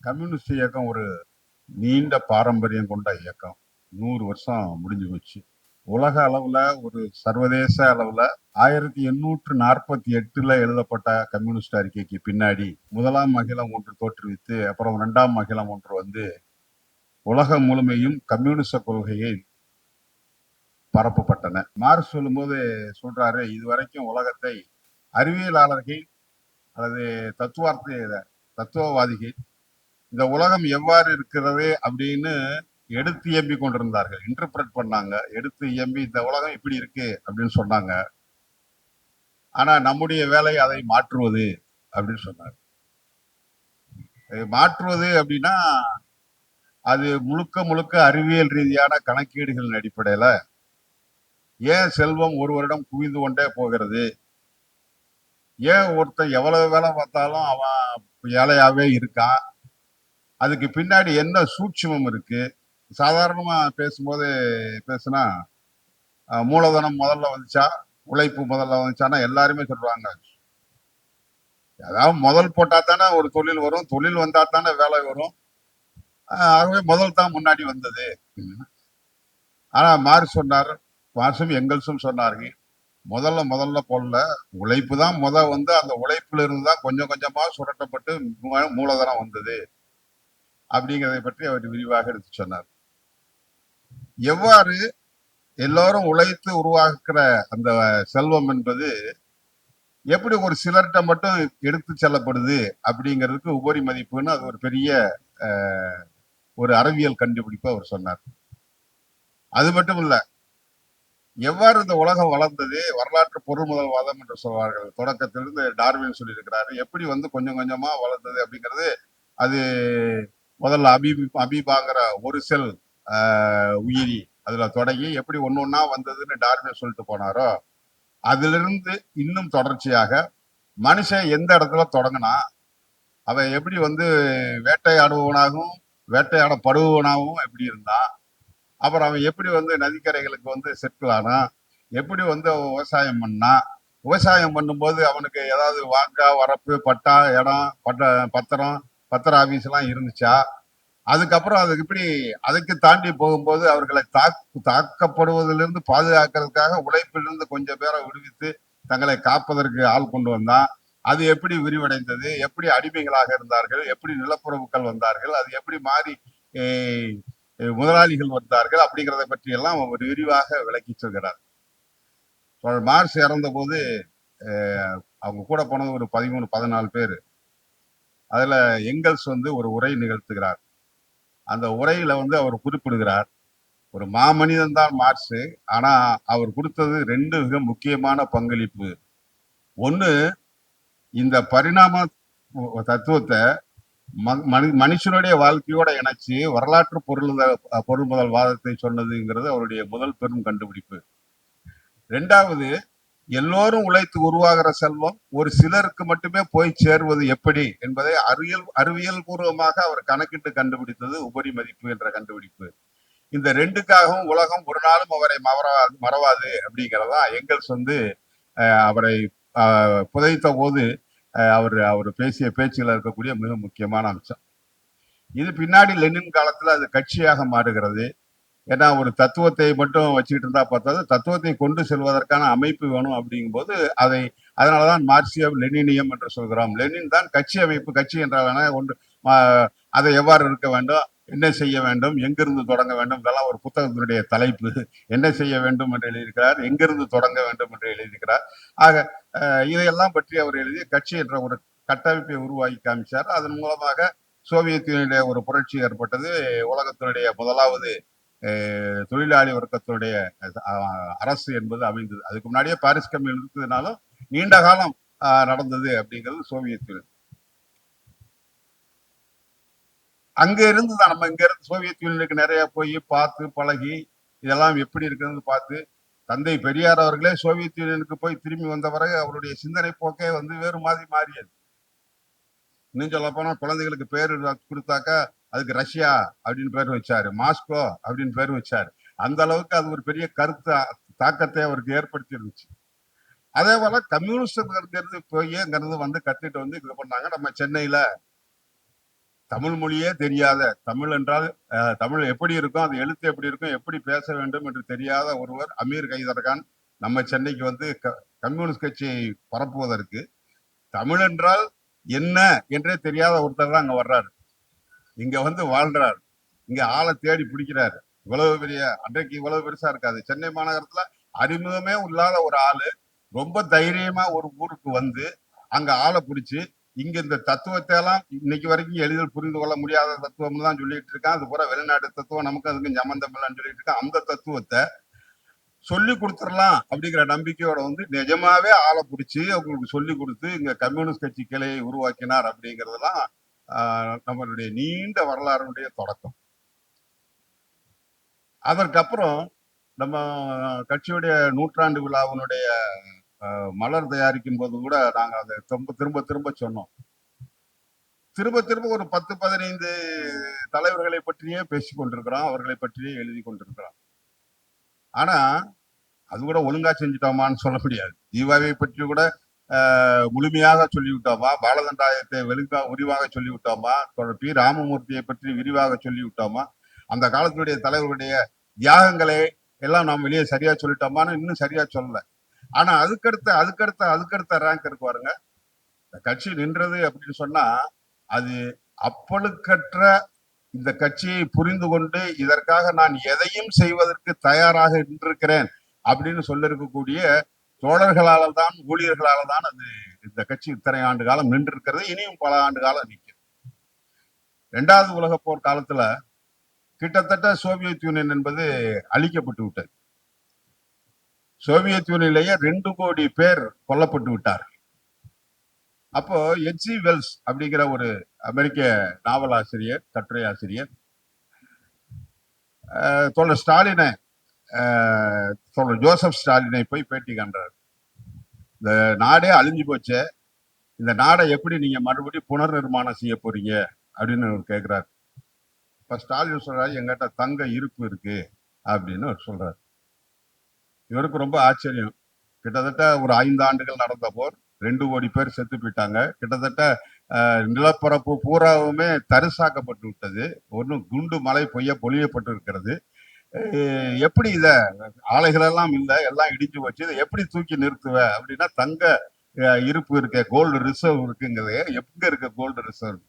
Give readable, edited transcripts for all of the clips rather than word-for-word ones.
Communist இயக்கம் ஒரு நீண்ட பாரம்பரியம் கொண்ட இயக்கம். 100 வருஷம் முடிஞ்சு போச்சு. உலக அளவுல ஒரு சர்வதேச அளவுல 1848 எழுதப்பட்ட கம்யூனிஸ்ட் அறிக்கைக்கு பின்னாடி முதலாம் அகிலம் ஒன்று தோற்றுவித்து அப்புறம் இரண்டாம் அகிலம் ஒன்று வந்து உலகம் முழுமையும் கம்யூனிச கொள்கையை பரப்பப்பட்டன. மார்க்ஸ் சொல்லும்போது சொல்றாரு, இதுவரைக்கும் உலகத்தை அறிவியலாளர்கள் அல்லது தத்துவவாதிகள் இந்த உலகம் எவ்வாறு இருக்கிறது அப்படின்னு எடுத்து இயம்பி கொண்டிருந்தார்கள், இன்டர்பிரட் பண்ணாங்க. எடுத்து இயம்பி இந்த உலகம் இப்படி இருக்கு அப்படின்னு சொன்னாங்க. ஆனா நம்முடைய வேலை அதை மாற்றுவது அப்படின்னு சொன்னார். மாற்றுவது அப்படின்னா அது முழுக்க முழுக்க அறிவியல் ரீதியான கணக்கீடுகளின் அடிப்படையில ஏன் செல்வம் ஒரு வருடம் குவிந்து கொண்டே போகிறது, ஏன் ஒருத்தன் எவ்வளவு வேலை பார்த்தாலும் அவன் ஏழையாவே இருக்கான், அதுக்கு பின்னாடி என்ன சூட்சுமம் இருக்கு. சாதாரணமா பேசும்போது பேசுனா மூலதனம் முதல்ல வந்துச்சா, உழைப்பு முதல்ல வந்துச்சானா எல்லாருமே சொல்றாங்க. அதாவது முதல் போட்டா தானே ஒரு தொழில் வரும், தொழில் வந்தா தானே வேலை வரும். ஆகவே முதல் தான் முன்னாடி வந்தது. ஆனா மார்க்சும் எங்கெல்ஸும் சொன்னார்கள், முதல்ல போடல, உழைப்பு தான் வந்து அந்த உழைப்புல இருந்து தான் கொஞ்சம் கொஞ்சமா சுரட்டப்பட்டு மூலதனம் வந்தது அப்படிங்கிறதை பற்றி அவர் விரிவாக எடுத்து சொன்னார். எவ்வாறு எல்லாரும் உழைத்து உருவாக்குற அந்த செல்வம் என்பது எப்படி ஒரு சிலர்கிட்ட மட்டும் எடுத்து செல்லப்படுது அப்படிங்கிறதுக்கு உபரி மதிப்புன்னு அது ஒரு பெரிய ஒரு அறிவியல் கண்டுபிடிப்பு அவர் சொன்னார். அது மட்டும் இல்ல, எவ்வாறு இந்த உலகம் வளர்ந்தது, வரலாற்று பொருள் முதல்வாதம் என்று சொல்வார்கள், தொடக்கத்திலிருந்து டார்வின் சொல்லியிருக்கிறாரு, எப்படி வந்து கொஞ்சம் கொஞ்சமா வளர்ந்தது அப்படிங்கிறது. அது முதல்ல அபீபாங்கிற ஒரு செல் உயிரி அதுல தொடங்கி எப்படி ஒன்னொன்னா வந்ததுன்னு டார்வின் சொல்லிட்டு போனாரோ, அதிலிருந்து இன்னும் தொடர்ச்சியாக மனுஷன் எந்த இடத்துல தொடங்கினா, அவன் எப்படி வந்து வேட்டையாடுபவனாகவும் வேட்டையாடப்படுபவனாகவும் எப்படி இருந்தான், அப்புறம் அவன் எப்படி வந்து நதிக்கரைகளுக்கு வந்து செட்டில் ஆனான், எப்படி வந்து அவன் விவசாயம் பண்ணான், விவசாயம் பண்ணும்போது அவனுக்கு ஏதாவது வாங்கா வரப்பு பட்டா இடம் பத்திர ஆபீஸ் எல்லாம் இருந்துச்சா, அதுக்கப்புறம் அதுக்கு இப்படி அதுக்கு தாண்டி போகும்போது அவர்களை தாக்கப்படுவதிலிருந்து பாதுகாக்கிறதுக்காக உழைப்பிலிருந்து கொஞ்சம் பேரை விடுவித்து தங்களை காப்பதற்கு ஆள் கொண்டு வந்தான். அது எப்படி விரிவடைந்தது, எப்படி அடிமைகளாக இருந்தார்கள், எப்படி நிலப்புறவுகள் வந்தார்கள், அது எப்படி மாறி முதலாளிகள் வந்தார்கள் அப்படிங்கிறத பற்றி எல்லாம் அவர் விரிவாக விளக்கி சொல்கிறார். மார்க்ஸ் இறந்த போது அவங்க கூட போனது ஒரு 13-14 பேர். அதுல எங்கல்ஸ் வந்து ஒரு உரை நிகழ்த்துகிறார். அந்த உரையில வந்து அவர் குறிப்பிடுகிறார், ஒரு மாமனிதன் தான் மார்க்ஸ், ஆனா அவர் கொடுத்தது 2 மிக முக்கியமான பங்களிப்பு. ஒண்ணு, இந்த பரிணாம தத்துவத்தை மனுஷனுடைய வாழ்க்கையோட இணைச்சு வரலாற்று பொருள் முதல் வாதத்தை சொன்னதுங்கிறது அவருடைய முதல் பெரும் கண்டுபிடிப்பு. 2வது, எல்லோரும் உழைத்து உருவாகிற செல்வம் ஒரு சிலருக்கு மட்டுமே போய் சேருவது எப்படி என்பதை அறிவியல் பூர்வமாக அவர் கணக்கிட்டு கண்டுபிடித்தது உபரி மதிப்பு என்ற கண்டுபிடிப்பு. இந்த 2க்காகவும் உலகம் ஒரு நாளும் அவரை மறவாது அப்படிங்கிறதா எங்கல்ஸ் வந்து அவரை புதைத்த போது அவர் பேசிய பேச்சுல இருக்கக்கூடிய மிக முக்கியமான அம்சம். இது பின்னாடி லெனின் காலத்துல அது கட்சியாக மாறுகிறது. ஏன்னா ஒரு தத்துவத்தை மட்டும் வச்சுக்கிட்டு இருந்தா பார்த்தாது, தத்துவத்தை கொண்டு செல்வதற்கான அமைப்பு வேணும் அப்படிங்கும்போது அதனாலதான் மார்க்சியம் லெனினியம் என்று சொல்கிறோம். லெனின் தான் கட்சி அமைப்பு. கட்சி என்றால் ஒன்று, அதை எவ்வாறு இருக்க வேண்டும், என்ன செய்ய வேண்டும், எங்கிருந்து தொடங்க வேண்டும், இதெல்லாம் ஒரு புத்தகத்தினுடைய தலைப்பு. என்ன செய்ய வேண்டும் என்று எழுதியிருக்கிறார், எங்கிருந்து தொடங்க வேண்டும் என்று எழுதியிருக்கிறார். ஆக இதையெல்லாம் பற்றி அவர் எழுதி கட்சி என்ற ஒரு கட்டமைப்பை உருவாக்கி காமிச்சார். அதன் மூலமாக சோவியத் யூனியனுடைய ஒரு புரட்சி ஏற்பட்டது. உலகத்தினுடைய முதலாவது தொழிலாளி வர்க்கத்தினுடைய அரசு என்பது அமைந்தது. அதுக்கு முன்னாடியே பாரிஸ் கம்யூன் இருந்ததுனாலும் நீண்ட காலம் நடந்தது அப்படிங்கிறது சோவியத் யூனியன். அங்க இருந்து தான் நம்ம இங்க இருந்து சோவியத் யூனியனுக்கு நிறைய போய் பார்த்து பழகி இதெல்லாம் எப்படி இருக்குன்னு பார்த்து, தந்தை பெரியார் அவர்களே சோவியத் யூனியனுக்கு போய் திரும்பி வந்த பிறகு அவருடைய சிந்தனை போக்கே வந்து வேறு மாதிரி மாறியது. இன்னும் சொல்ல போனா குழந்தைகளுக்கு பேர் கொடுத்தாக்கா அதுக்கு ரஷ்யா அப்படின்னு பேர் வச்சாரு, மாஸ்கோ அப்படின்னு பேர் வச்சாரு. அந்த அளவுக்கு அது ஒரு பெரிய கருத்து தாக்கத்தை அவருக்கு ஏற்படுத்தி இருந்துச்சு. அதே போல கம்யூனிஸ்ட் போய் அங்கிருந்து வந்து கத்துட்டு வந்து இது பண்ணாங்க. நம்ம சென்னையில தமிழ் மொழியே தெரியாத, தமிழ் என்றால் தமிழ் எப்படி இருக்கும், அது எழுத்து எப்படி இருக்கும், எப்படி பேச வேண்டும் என்று தெரியாத ஒருவர் அமீர் கைதர்கான் நம்ம சென்னைக்கு வந்து கம்யூனிஸ்ட் கட்சியை பரப்புவதற்கு தமிழ் என்றால் என்ன என்றே தெரியாத ஒருத்தர் தான் அங்க வர்றாரு. இங்க வந்து வாழ்றாரு, இங்க ஆளை தேடி பிடிக்கிறாரு. இவ்வளவு பெரிய அன்றைக்கு இவ்வளவு பெருசா இருக்காது. சென்னை மாநகரத்துல அறிமுகமே இல்லாத ஒரு ஆளு ரொம்ப தைரியமா ஒரு ஊருக்கு வந்து அங்க ஆளை பிடிச்சி இங்க இந்த தத்துவத்தை எல்லாம் இன்னைக்கு வரைக்கும் எளிதில் புரிந்து கொள்ள முடியாத தத்துவம்னு தான் சொல்லிட்டு இருக்கான். அது பூரா வெளிநாட்டு தத்துவம், நமக்கு அதுக்கு சம்பந்தம் இல்லைன்னு சொல்லிட்டு இருக்கான். அந்த தத்துவத்தை சொல்லி கொடுத்துடலாம் அப்படிங்கிற நம்பிக்கையோட வந்து நிஜமாவே ஆளை பிடிச்சி அவங்களுக்கு சொல்லி கொடுத்து இங்க கம்யூனிஸ்ட் கட்சி கிளையை உருவாக்கினார் அப்படிங்கிறதுலாம் நம்மளுடைய நீண்ட வரலாறுடைய தொடக்கம். அதற்கப்புறம் நம்ம கட்சியுடைய நூற்றாண்டு விழாவினுடைய மலர் தயாரிக்கும் போது கூட நாங்க அதை திரும்ப திரும்ப சொன்னோம். திரும்ப திரும்ப ஒரு 10-15 தலைவர்களை பற்றியே பேசிக் கொண்டிருக்கிறோம், அவர்களை பற்றியே எழுதி கொண்டிருக்கிறோம். ஆனா அது கூட ஒழுங்கா செஞ்சுட்டோமான்னு சொல்ல முடியாது. ஈவாவை பற்றி கூட முழுமையாக சொல்லிவிட்டோமா, பாலதண்டாயத்தை விரிவாக சொல்லிவிட்டோமா, பி ராமமூர்த்தியை பற்றி விரிவாக சொல்லிவிட்டோமா, அந்த காலத்துடைய தலைவர்களுடைய தியாகங்களை எல்லாம் நாம் வெளியே சரியா சொல்லிட்டோமான்னு இன்னும் சரியா சொல்லல. ஆனா அதுக்கடுத்த ரேங்க் இருக்கு பாருங்க. கட்சி நின்றது அப்படின்னு சொன்னா அது அப்பழுக்கற்ற இந்த கட்சியை புரிந்து கொண்டு இதற்காக நான் எதையும் செய்வதற்கு தயாராக நின்றிருக்கிறேன் அப்படின்னு சொல்லிருக்கக்கூடிய தோழர்களால தான், ஊழியர்களால தான் அது இந்த கட்சி இத்தனை ஆண்டு காலம் நின்று இருக்கிறது. இனியும் பல ஆண்டு காலம் நிற்கும். 2வது உலக போர் காலத்துல கிட்டத்தட்ட சோவியத் யூனியன் என்பது அழிக்கப்பட்டு விட்டது. சோவியத் யூனியனிலேயே 2 கோடி பேர் கொல்லப்பட்டு விட்டார். அப்போ H.G. வெல்ஸ் அப்படிங்கிற ஒரு அமெரிக்க நாவல் ஆசிரியர், கட்டுரை ஆசிரியர், தோழர் ஸ்டாலினை ஜோசப் ஸ்டாலினை போய் பேட்டி காண்றார். இந்த நாடே அழிஞ்சு போச்சு, இந்த நாடை எப்படி நீங்க மறுபடியும் புனர் நிர்மாணம் செய்ய போறீங்க அப்படின்னு அவர் கேட்கிறார். இப்ப ஸ்டாலின் சொல்றாரு, எங்கிட்ட தங்க இருப்பு இருக்கு அப்படின்னு அவர் சொல்றாரு. இவருக்கு ரொம்ப ஆச்சரியம். கிட்டத்தட்ட ஒரு 5 ஆண்டுகள் நடந்த போர், 2 கோடி பேர் செத்து போயிட்டாங்க. கிட்டத்தட்ட நிலப்பரப்பு பூராவுமே தரிசாக்கப்பட்டு விட்டது. ஒன்றும் குண்டு மழை பொழியப்பட்டு இருக்கிறது. எப்படி இத ஆலைகள் எல்லாம் இல்லை, எல்லாம் இடிஞ்சு போச்சு, இதை எப்படி தூக்கி நிறுத்துவ அப்படின்னா, தங்க இருப்பு இருக்க, கோல்டு ரிசர்வ் இருக்குங்கிறது. எங்க இருக்க கோல்டு ரிசர்வ்?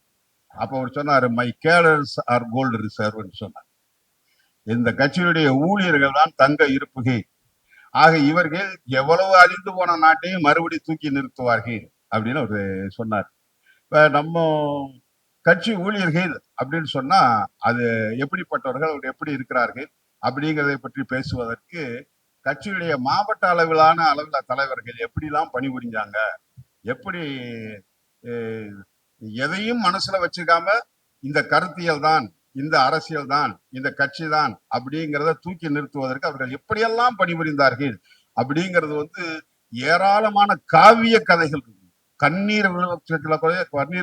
அப்ப அவர் சொன்னாரு, மை கேடர்ஸ் ஆர் கோல்டு ரிசர்வ்னு சொன்னார். இந்த கட்சியுடைய ஊழியர்கள் தான் தங்க இருப்புகை. ஆக இவர்கள் எவ்வளவு அழிந்து போன நாட்டையும் மறுபடி தூக்கி நிறுத்துவார்கள் அப்படின்னு அவரு சொன்னார். இப்ப நம்ம கட்சி ஊழியர்கள் அப்படின்னு சொன்னா அது எப்படிப்பட்டவர்கள், அவர் எப்படி இருக்கிறார்கள் அப்படிங்கிறதை பற்றி பேசுவதற்கு கட்சியுடைய மாவட்ட அளவிலான தலைவர்கள் எப்படிலாம் பணிபுரிஞ்சாங்க, எப்படி எதையும் மனசுல வச்சுக்காம இந்த கருத்தியல் தான், இந்த அரசியல் தான், இந்த கட்சி தான் அப்படிங்கிறத தூக்கி நிறுத்துவதற்கு அவர்கள் எப்படியெல்லாம் பணிபுரிந்தார்கள் அப்படிங்கிறது வந்து ஏராளமான காவிய கதைகள், கண்ணீர்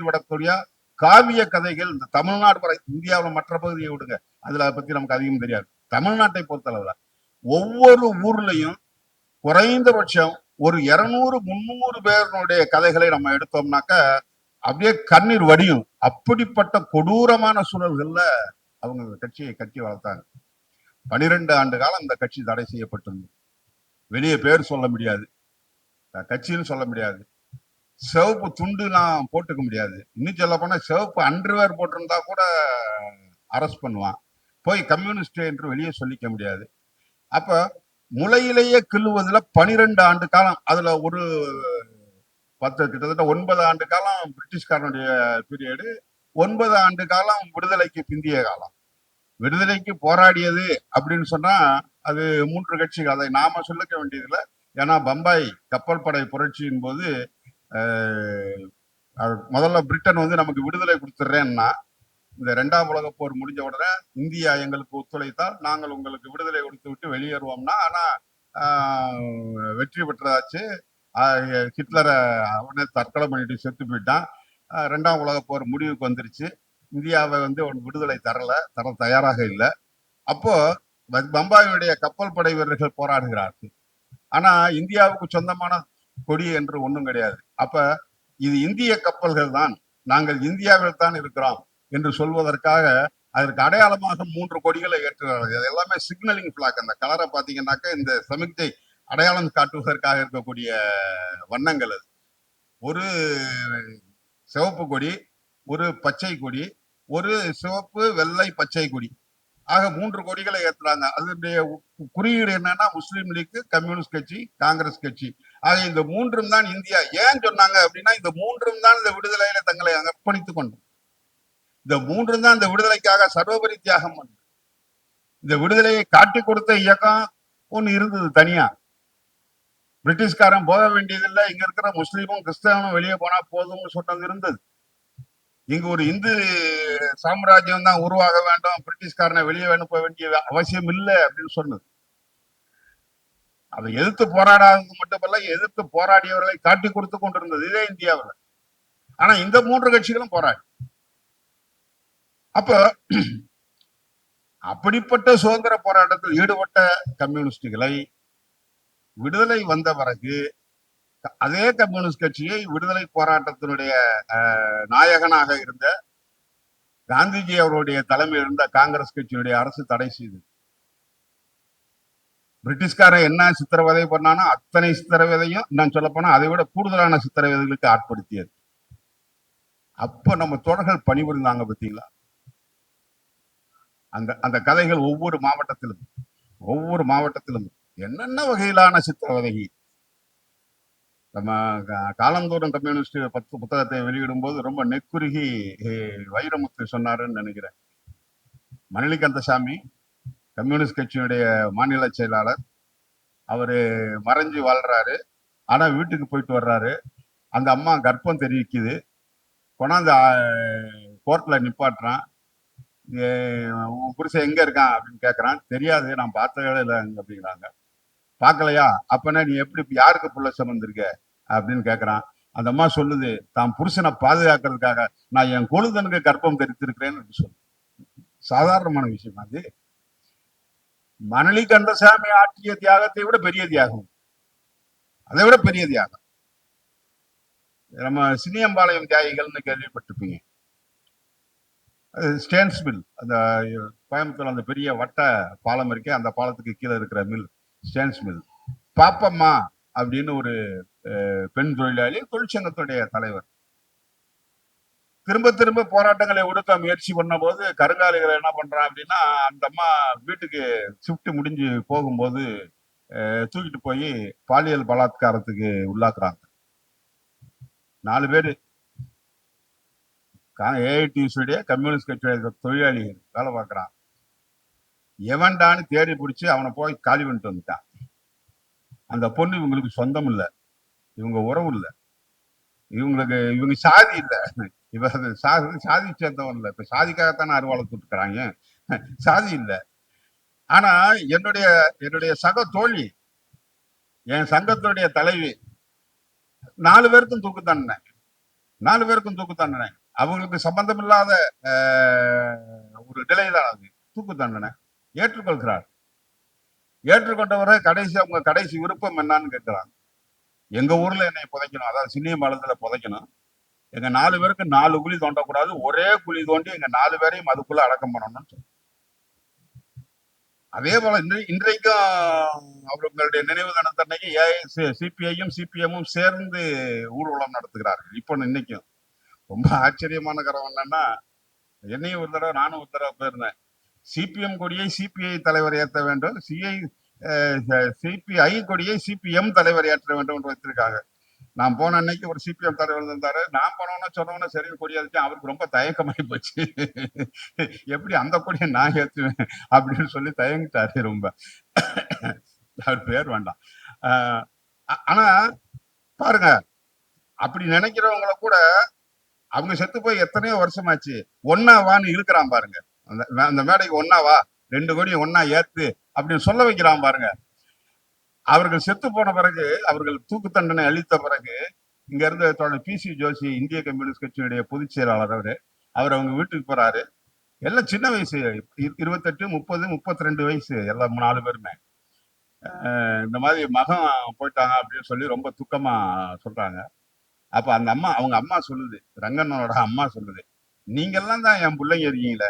விடக்கூடிய காவிய கதைகள் இந்த தமிழ்நாடு இந்தியாவில் மற்ற பகுதியை விடுங்க, அதுல பத்தி நமக்கு அதிகம் தெரியாது. தமிழ்நாட்டை பொறுத்தளவுல ஒவ்வொரு ஊர்லயும் குறைந்தபட்சம் ஒரு 200-300 பேருடைய கதைகளை நம்ம எடுத்தோம்னாக்க அப்படியே கண்ணீர் வடியும். அப்படிப்பட்ட கொடூரமான சூழல்கள்ல அவங்க கட்சியை கட்டி வளர்த்தாங்க. 12 ஆண்டு காலம் இந்த கட்சி தடை செய்யப்பட்டிருந்தது. வெளியே பேர் சொல்ல முடியாது, கட்சின்னு சொல்ல முடியாது, சிவப்பு துண்டு நான் போட்டுக்க முடியாது. இன்னும் சொல்ல போனா சிவப்பு அண்டர்வேர் போட்டிருந்தா கூட அரெஸ்ட் பண்ணுவான். போய் கம்யூனிஸ்ட் என்று வெளியே சொல்லிக்க முடியாது. அப்ப முளையிலேயே கிள்ளுவதுல 12 ஆண்டு காலம், அதுல ஒரு கிட்டத்தட்ட 9 ஆண்டு காலம் பிரிட்டிஷ்காரனுடைய பீரியடு, 9 ஆண்டு காலம் விடுதலைக்கு பிந்திய காலம். விடுதலைக்கு போராடியது அப்படின்னு சொன்னா அது 3 கட்சிகள், அதை நாம சொல்லிக்க வேண்டியதில்லை. ஏன்னா பம்பாய் கப்பல் படை புரட்சியின் போது முதல்ல பிரிட்டன் வந்து நமக்கு விடுதலை கொடுத்துட்றேன்னா, இந்த 2ஆம் உலக போர் முடிஞ்ச உடனே இந்தியா எங்களுக்கு ஒத்துழைத்தால் நாங்கள் உங்களுக்கு விடுதலை கொடுத்து விட்டு வெளியேறுவோம்னா, ஆனா வெற்றி பெற்றதாச்சு. ஹிட்லரை அவனே தற்கொலை பண்ணிட்டு செத்து போயிட்டான். 2ஆம் உலக போர் முடிவுக்கு வந்துருச்சு. இந்தியாவை வந்து விடுதலை தர தயாராக இல்லை. அப்போ பம்பாயுடைய கப்பல் படை வீரர்கள் போராடுகிறார்கள். ஆனா இந்தியாவுக்கு சொந்தமான கொடி என்று ஒண்ணும் கிடையாது. அப்ப இது இந்திய கப்பல்கள் தான், நாங்கள் இந்தியாவில் தான் இருக்கிறோம் என்று சொல்வதற்காக அதற்கு அடையாளமாக 3 கொடிகளை ஏற்றுகிறார்கள். இது எல்லாமே சிக்னலிங் பிளாக். அந்த கலரை பார்த்தீங்கன்னாக்க இந்த சமிக்ஞை அடையாளம் காட்டுவதற்காக இருக்கக்கூடிய வண்ணங்கள் அது. ஒரு சிவப்பு கொடி, ஒரு பச்சை கொடி, ஒரு சிவப்பு வெள்ளை பச்சை கொடி ஆக 3 கொடிகளை ஏற்றுறாங்க. அதனுடைய குறியீடு என்னன்னா முஸ்லீம் லீக், கம்யூனிஸ்ட் கட்சி, காங்கிரஸ் கட்சி ஆக இந்த 3ம் தான் இந்தியா. ஏன் சொன்னாங்க அப்படின்னா இந்த 3ம் தான் இந்த விடுதலையில தங்களை அர்ப்பணித்துக் கொண்டது. இந்த 3ம் தான் இந்த விடுதலைக்காக சர்வபரி தியாகம் பண்ணது. இந்த விடுதலையை காட்டி கொடுத்த இயக்கம் ஒண்ணு இருந்தது தனியா. பிரிட்டிஷ்காரன் போக வேண்டியதில்லை, இங்க இருக்கிற முஸ்லீமும் கிறிஸ்தவனும் வெளியே போனா போதும்னு சொன்னது இருந்தது. இங்க ஒரு இந்து சாம்ராஜ்யம் தான் உருவாக வேண்டும், பிரிட்டிஷ்காரனை வெளியே அனுப்ப வேண்டிய அவசியம் இல்லை அப்படின்னு சொன்னது. அதை எதிர்த்து போராடாதது மட்டுமல்ல, எதிர்த்து போராடியவர்களை காட்டி கொடுத்து கொண்டிருந்தது இதே இந்தியாவில். ஆனா இந்த 3 கட்சிகளும் போராடி அப்ப அப்படிப்பட்ட சுதந்திர போராட்டத்தில் ஈடுபட்ட கம்யூனிஸ்டுகளை விடுதலை வந்த பிறகு அதே கம்யூனிஸ்ட் கட்சியை விடுதலை போராட்டத்தினுடைய நாயகனாக இருந்த காந்திஜி அவருடைய தலைமையில் இருந்த காங்கிரஸ் கட்சியினுடைய அரசு தடை செய்தது. பிரிட்டிஷ்காரன் என்ன சித்திரவதை பண்ணானோ அத்தனை சித்திரவதையும் நான் சொல்ல போனா அதை விட கூடுதலான சித்திரவதைகளுக்கு ஆட்படுத்தியது. அப்ப நம்ம தோழர்கள் பணிபுரிந்தாங்க பார்த்தீங்களா. அந்த அந்த கதைகள் ஒவ்வொரு மாவட்டத்திலும் என்னென்ன வகையிலான சித்திரவதை. நம்ம காலந்தோறும் கம்யூனிஸ்ட் 10 புத்தகத்தை வெளியிடும் போது ரொம்ப நெக்குருகி வைரமுத்து சொன்னாருன்னு நினைக்கிறேன். மணலி கந்தசாமி கம்யூனிஸ்ட் கட்சியினுடைய மாநில செயலாளர், அவரு மறைஞ்சு வாழ்றாரு. ஆனா வீட்டுக்கு போயிட்டு வர்றாரு. அந்த அம்மா கர்ப்பம் தெரிவிக்குது. கொண்டாந்து கோர்ட்ல நிப்பாட்டுறான். உன் புருஷன் எங்க இருக்கான் அப்படின்னு கேட்கறான். தெரியாது, நான் பார்த்ததே இல்லை அப்படிங்கிறாங்க. பார்க்கலையா, அப்பனா நீ எப்படி யாருக்கு புள்ள சுமந்திருக்க அப்படின்னு கேட்கறான். அந்த அம்மா சொல்லுது, தான் புருஷனை பாதுகாக்கிறதுக்காக நான் என் கொழுந்தனுக்கு கர்ப்பம் தெரிவித்திருக்கிறேன்னு சொல்லு. சாதாரணமான விஷயம் அது. மணலி கந்தசாமி ஆற்றிய தியாகத்தை விட பெரிய தியாகம், அதை விட பெரிய தியாகம். நம்ம சினியம்பாளையம் தியாகிகள்னு கேள்விப்பட்டிருப்பீங்க. ஸ்டேன்ஸ் மில், அந்த கோயம்புத்தூர் அந்த பெரிய வட்ட பாலம் இருக்கே, அந்த பாலத்துக்கு கீழே இருக்கிற மில் ஸ்டேன்ஸ் மில். பாப்பம்மா அப்படின்னு ஒரு பெண் தொழிலாளி, தொழிற்சங்கத்துடைய தலைவர். திரும்ப திரும்ப போராட்டங்களை ஒடுக்க முயற்சி பண்ண போது கருங்காலிகளை என்ன பண்றான் அப்படின்னா, அந்த அம்மா வீட்டுக்கு ஷிஃப்ட் முடிஞ்சு போகும்போது தூக்கிட்டு போய் பாலியல் பலாத்காரத்துக்கு உள்ளாக்குறாங்க. 4 பேரு ஏஐடியுடைய கம்யூனிஸ்ட் கட்சியுடைய தொழிலாளிகள் வேலை பார்க்கறான். எவன்டான்னு தேடி பிடிச்சி அவனை போய் காலி பண்ணிட்டு வந்துட்டான். அந்த பொண்ணு இவங்களுக்கு சொந்தம் இல்லை, இவங்க உறவு இல்லை, இவங்க சாதி இல்லை, இவ சாதி சேர்ந்தவன் இல்லை. இப்ப சாதிக்காகத்தானே அருவாளை தூட்டுக்கிறாங்க, சாதி இல்லை. ஆனா என்னுடைய சக தோழி, என் சங்கத்துடைய தலைவி, 4 பேருக்கும் தூக்கு தண்டனை. 4 பேருக்கும் தூக்கு தண்டனை. அவங்களுக்கு சம்பந்தம் இல்லாத ஒரு நிலைதான் அது. தூக்கு தண்டனை ஏற்றுக்கொள்கிறார். ஏற்றுக்கொண்டவரை அவங்க கடைசி விருப்பம் என்னன்னு கேட்கிறாங்க. எங்க ஊர்ல என்னை புதைக்கணும், அதாவது சின்னியம்பாளையத்துல புதைக்கணும். எங்க 4 பேருக்கு 4 குழி தோண்டக்கூடாது, ஒரே குழி தோண்டி எங்க 4 பேரையும் அதுக்குள்ள அடக்கம் பண்ணணும்னு சொல்லி. அதே போல இன்றைக்கும் அவர்களுடைய நினைவு தினத்தன்னைக்கு சிபிஐயும் சிபிஎம்மும் சேர்ந்து ஊர்வலம் நடத்துகிறார்கள். இப்போ இன்னைக்கும் ரொம்ப ஆச்சரியமான கரம் என்னன்னா, என்னையும் ஒரு தடவை, நானும் ஒரு தடவை போயிருந்தேன். சிபிஎம் கொடியை சிபிஐ தலைவர் ஏற்ற வேண்டும், சிபிஐ கொடியை சிபிஎம் தலைவர் ஏற்ற வேண்டும் என்று வைத்திருக்காங்க. நான் போன அன்னைக்கு ஒரு சிபிஎம் தலைவர் இருந்தாரு. நான் போனோம்னா சொன்னோம்னா சரி கொடி அடிச்சேன். அவருக்கு ரொம்ப தயக்கமாயி போச்சு. எப்படி அந்த கொடியை நான் ஏற்றுவேன் அப்படின்னு சொல்லி தயங்கிட்டாரு ரொம்ப. அவர் பேர் வேண்டாம். ஆனா பாருங்க, அப்படி நினைக்கிறவங்கள கூட அவங்க செத்து போய் எத்தனையோ வருஷமாச்சு, ஒன்னா வான்னு இழுக்கிறான் பாருங்க. அந்த மேடைக்கு ஒன்னா வா, 2 கோடியும் ஒன்னா ஏத்து அப்படின்னு சொல்ல வைக்கிறான் பாருங்க. அவர்கள் செத்து போன பிறகு, அவர்கள் தூக்கு தண்டனை அளித்த பிறகு, இங்க இருந்த தோழர் பிசி ஜோஷி, இந்திய கம்யூனிஸ்ட் கட்சியினுடைய பொதுச் செயலாளர், அவர் அவங்க வீட்டுக்கு போறாரு. எல்லாம் சின்ன வயசு, 28, 30, 32 வயசு, எல்லாம் 4 பேருமே. இந்த மாதிரி மகன் போயிட்டாங்க அப்படின்னு சொல்லி ரொம்ப துக்கமா சொல்றாங்க. அப்ப அந்த அம்மா, அவங்க அம்மா சொல்லுது, ரங்கண்ணனோட அம்மா சொல்லுது, நீங்க எல்லாம் தான் என் பிள்ளைங்க இருக்கீங்களே,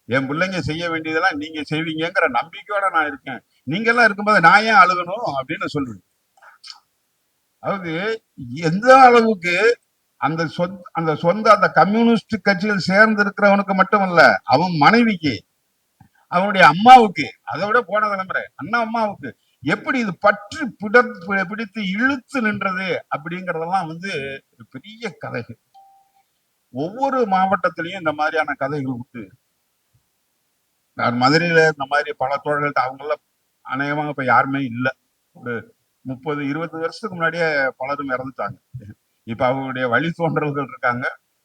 என் பிள்ளைங்க செய்ய வேண்டியதெல்லாம் நீங்க செய்வீங்கங்கிற நம்பிக்கையோட நான் இருக்கேன். நீங்க எல்லாம் இருக்கும்போது நான் ஏன் அழுகணும் அப்படின்னு சொல்லுவேன். அதாவது எந்த அளவுக்கு அந்த கம்யூனிஸ்ட் கட்சியில் சேர்ந்து இருக்கிறவனுக்கு மட்டுமல்ல, அவன் மனைவிக்கு, அவனுடைய அம்மாவுக்கு, அதை விட போன தலைமுறை அண்ணா அம்மாவுக்கு எப்படி இது பற்றி பிடித்து இழுத்து நின்றது அப்படிங்கறதெல்லாம் வந்து பெரிய கதைகள். ஒவ்வொரு மாவட்டத்திலையும் இந்த மாதிரியான கதைகள் உண்டு. நான் மதுரையில இந்த மாதிரி பல தோழர்கள்ட்ட அவங்கள அநேகமாக இப்ப யாருமே இல்லை. ஒரு 30-20 வருஷத்துக்கு முன்னாடியே பலரும் இறந்துட்டாங்க. இப்ப அவங்களுடைய வழி தோன்றல்கள் இருக்காங்க.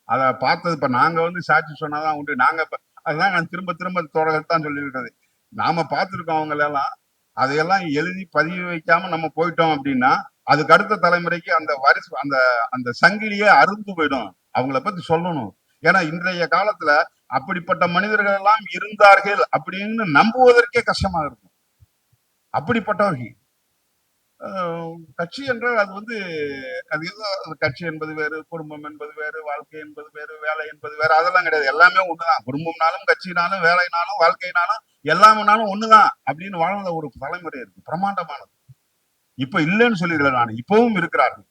அதை பார்த்தது இப்ப நாங்க வந்து சாட்சி சொன்னாதான் உண்டு. நாங்க அதுதான் நான் திரும்ப திரும்ப தோழர்கள் தான் சொல்லியிருக்கிறது. நாம பார்த்திருக்கோம் அவங்களெல்லாம். அதையெல்லாம் எழுதி பதிவு வைக்காம நம்ம போயிட்டோம் அப்படின்னா அதுக்கு அடுத்த தலைமுறைக்கு அந்த வரிசை அந்த அந்த சங்கிலியே அறுந்து போயிடும். அவங்கள பத்தி சொல்லணும். ஏன்னா இன்றைய காலத்துல அப்படிப்பட்ட மனிதர்கள் எல்லாம் இருந்தார்கள் அப்படின்னு நம்புவதற்கே கஷ்டமா இருக்கும். அப்படிப்பட்டவர்கள் கட்சி என்றால் அது வந்து அது ஏதோ கட்சி என்பது வேறு, குடும்பம் என்பது வேறு, வாழ்க்கை என்பது வேறு, வேலை என்பது வேறு, அதெல்லாம் கிடையாது. எல்லாமே ஒண்ணுதான். குடும்பம்னாலும் கட்சினாலும் வேலைனாலும் வாழ்க்கைனாலும் எல்லாம்னாலும் ஒண்ணுதான் அப்படின்னு வாழ்ந்த ஒரு தலைமுறை இருக்கு, பிரமாண்டமானது. இப்ப இல்லைன்னு சொல்லிடல, நான் இப்பவும் இருக்கிறார்கள்.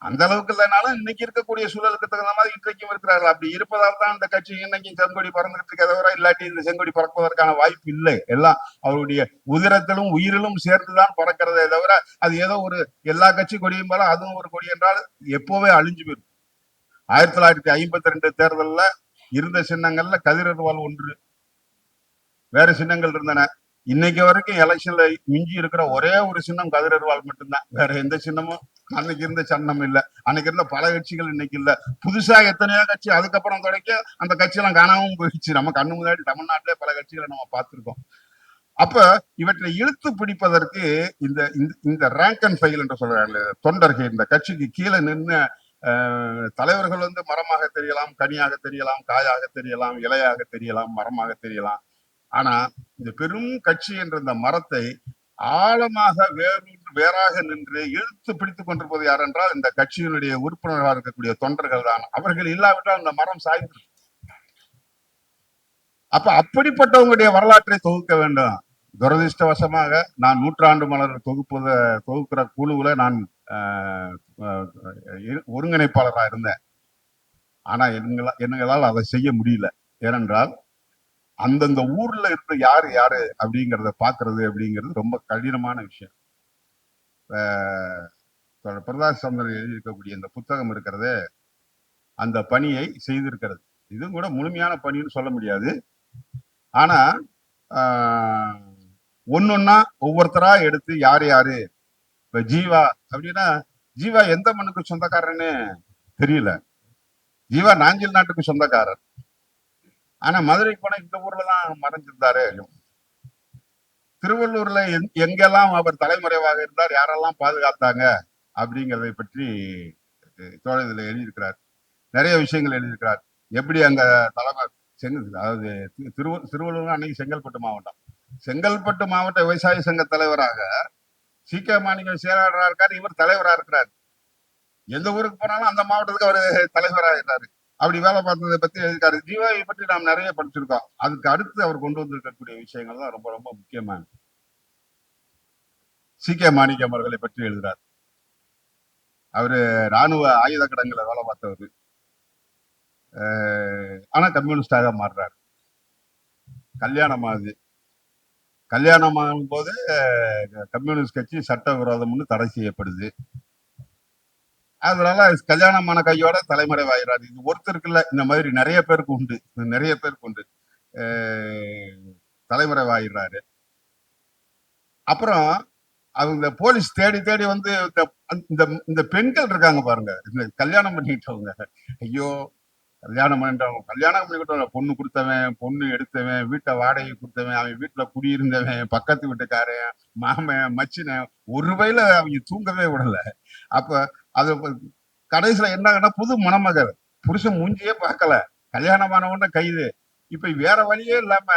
அந்த அளவுக்கு இல்லைனாலும் இன்னைக்கு இருக்கக்கூடிய சூழலுக்கு தகுந்த மாதிரி இன்றைக்கும் இருக்கிறார்கள். அப்படி இருப்பதால் தான் இந்த கட்சி இன்னைக்கு செங்கொடி பறந்துகிட்டு இருக்க தவிர இல்லாட்டி இந்த செங்கொடி பறப்பதற்கான வாய்ப்பு இல்லை. எல்லாம் அவருடைய உதிரத்திலும் உயிரிலும் சேர்ந்துதான் பறக்கிறதே தவிர அது ஏதோ ஒரு எல்லா கட்சி கொடியும் போல அதுவும் ஒரு கொடி என்றால் எப்போவே அழிஞ்சு போயிடும். 1952 தேர்தல்ல இருந்த சின்னங்கள்ல கதிரர்வால் ஒன்று, வேற சின்னங்கள் இருந்தன. இன்னைக்கு வரைக்கும் எலெக்ஷன்ல மிஞ்சி இருக்கிற ஒரே ஒரு சின்னம் கதிரர்வால் மட்டும்தான். வேற எந்த சின்னமும் அன்னைக்கு இருந்த சின்னம் இல்ல. அன்னைக்கு இருந்த பல கட்சிகள் இன்னைக்கு இல்ல. புதுசா எத்தனையோ கட்சி அதுக்கப்புறம் தொடக்க அந்த கட்சி எல்லாம் காணாமவும் போயிடுச்சு. நம்ம கண்ணு முன்னாடி தமிழ்நாட்டிலே பல கட்சிகளை நம்ம பார்த்திருக்கோம். அப்ப இவற்றை இழுத்து பிடிப்பதற்கு இந்த இந்த ரேங்க் அண்ட் ஃபைல் என்று சொல்றாங்க தொண்டர்கள், இந்த கட்சிக்கு கீழே நின்று தலைவர்கள் வந்து மரமாக தெரியலாம், கனியாக தெரியலாம், காயாக தெரியலாம், இலையாக தெரியலாம், மரமாக தெரியலாம். ஆனா இந்த பெரும் கட்சி என்ற இந்த மரத்தை ஆழமாக வேறாக நின்று இழுத்து பிடித்துக் கொண்டிருப்பது யார் என்றால் இந்த கட்சியினுடைய உறுப்பினராக இருக்கக்கூடிய தொண்டர்கள் தான். அவர்கள் இல்லாவிட்டால் இந்த மரம் சாய்ந்து. அப்ப அப்படிப்பட்டவங்களுடைய வரலாற்றை தொகுக்க வேண்டும். துரதிருஷ்டவசமாக நான் நூற்றாண்டு மலர் தொகுக்கிற குழுவுல நான் ஒருங்கிணைப்பாளராக இருந்தேன். ஆனா எங்களால் அதை செய்ய முடியல. ஏனென்றால் அந்தந்த ஊர்ல இருந்து யாரு யாரு அப்படிங்கிறத பாக்குறது அப்படிங்கிறது ரொம்ப கடினமான விஷயம். பிரதாஸ் சந்திரன் எழுதியிருக்கக்கூடிய இந்த புத்தகம் இருக்கிறது அந்த பணியை செய்திருக்கிறது. இதுவும் கூட முழுமையான பணின்னு சொல்ல முடியாது. ஆனா ஒன்னொன்னா ஒவ்வொருத்தரா எடுத்து யாரு யாரு, இப்ப ஜீவா அப்படின்னா ஜீவா எந்த மண்ணுக்கு சொந்தக்காரன்னு தெரியல. ஜீவா நாஞ்சில் நாட்டுக்கு சொந்தக்காரர். ஆனா மதுரைக்கு போனா இந்த ஊர்லதான் மறைஞ்சிருந்தாரு. திருவள்ளூர்ல எங்கெல்லாம் அவர் தலைமறைவாக இருந்தார், யாரெல்லாம் பாதுகாத்தாங்க அப்படிங்கிறதை பற்றி தோழதில் எழுதியிருக்கிறார். நிறைய விஷயங்கள் எழுதியிருக்கிறார். எப்படி அங்க தலைமை அதாவது திருவள்ளூர் அன்னைக்கு செங்கல்பட்டு மாவட்டம். செங்கல்பட்டு மாவட்ட விவசாய சங்க தலைவராக சி.கே. மாணிக்கம் செயலாளராக இருக்காரு, இவர் தலைவராக இருக்கிறார். எந்த ஊருக்கு போனாலும் அந்த மாவட்டத்துக்கு அவர் தலைவராக இருக்கிறாரு. அப்படி வேலை பார்த்ததை பத்தி எழுதியிருக்காரு. ஜீவாவை பற்றி நாம் நிறைய படிச்சிருக்கோம். அதுக்கு அடுத்து அவர் கொண்டு வந்திருக்கக்கூடிய விஷயங்கள் தான் ரொம்ப ரொம்ப முக்கியமான. சி.கே. மாணிக்கம் அவர்களை பற்றி எழுதுறார். அவரு ராணுவ ஆயுத கடங்களை வேலை பார்த்தவர். ஆனா கம்யூனிஸ்டாக மாறுறாரு. கல்யாணம் ஆகுது. கல்யாணம் ஆகும் போது கம்யூனிஸ்ட் கட்சி சட்டவிரோதம்னு தடை செய்யப்படுது. அதனால கல்யாணமான கையோட தலைமறைவாகிறாரு. இது ஒருத்தருக்கு இல்ல, இந்த மாதிரி நிறைய பேருக்கு உண்டு, நிறைய பேருக்கு உண்டு. தலைமறைவாகிறாரு. அப்புறம் அவங்க போலீஸ் தேடி தேடி வந்து இந்த பெண்கள் இருக்காங்க பாருங்க, இந்த கல்யாணம் பண்ணிக்கிட்டவங்க, ஐயோ கல்யாணம் பண்ணிட்டவங்க, கல்யாணம் பண்ணிக்கிட்டவங்க, பொண்ணு கொடுத்தவன், பொண்ணு எடுத்தவன், வீட்டை வாடகை கொடுத்தவன், அவன் வீட்டுல குடியிருந்தவன், பக்கத்து வீட்டுக்காரன், மாமன், மச்சின, ஒரு வயல அவங்க தூங்கவே விடல. அப்ப அது கடைசியில என்ன, புது மணமகள், புருஷன் மூஞ்சியே பார்க்கல, கல்யாணமானவன கைது. இப்ப வேற வழியே இல்லாம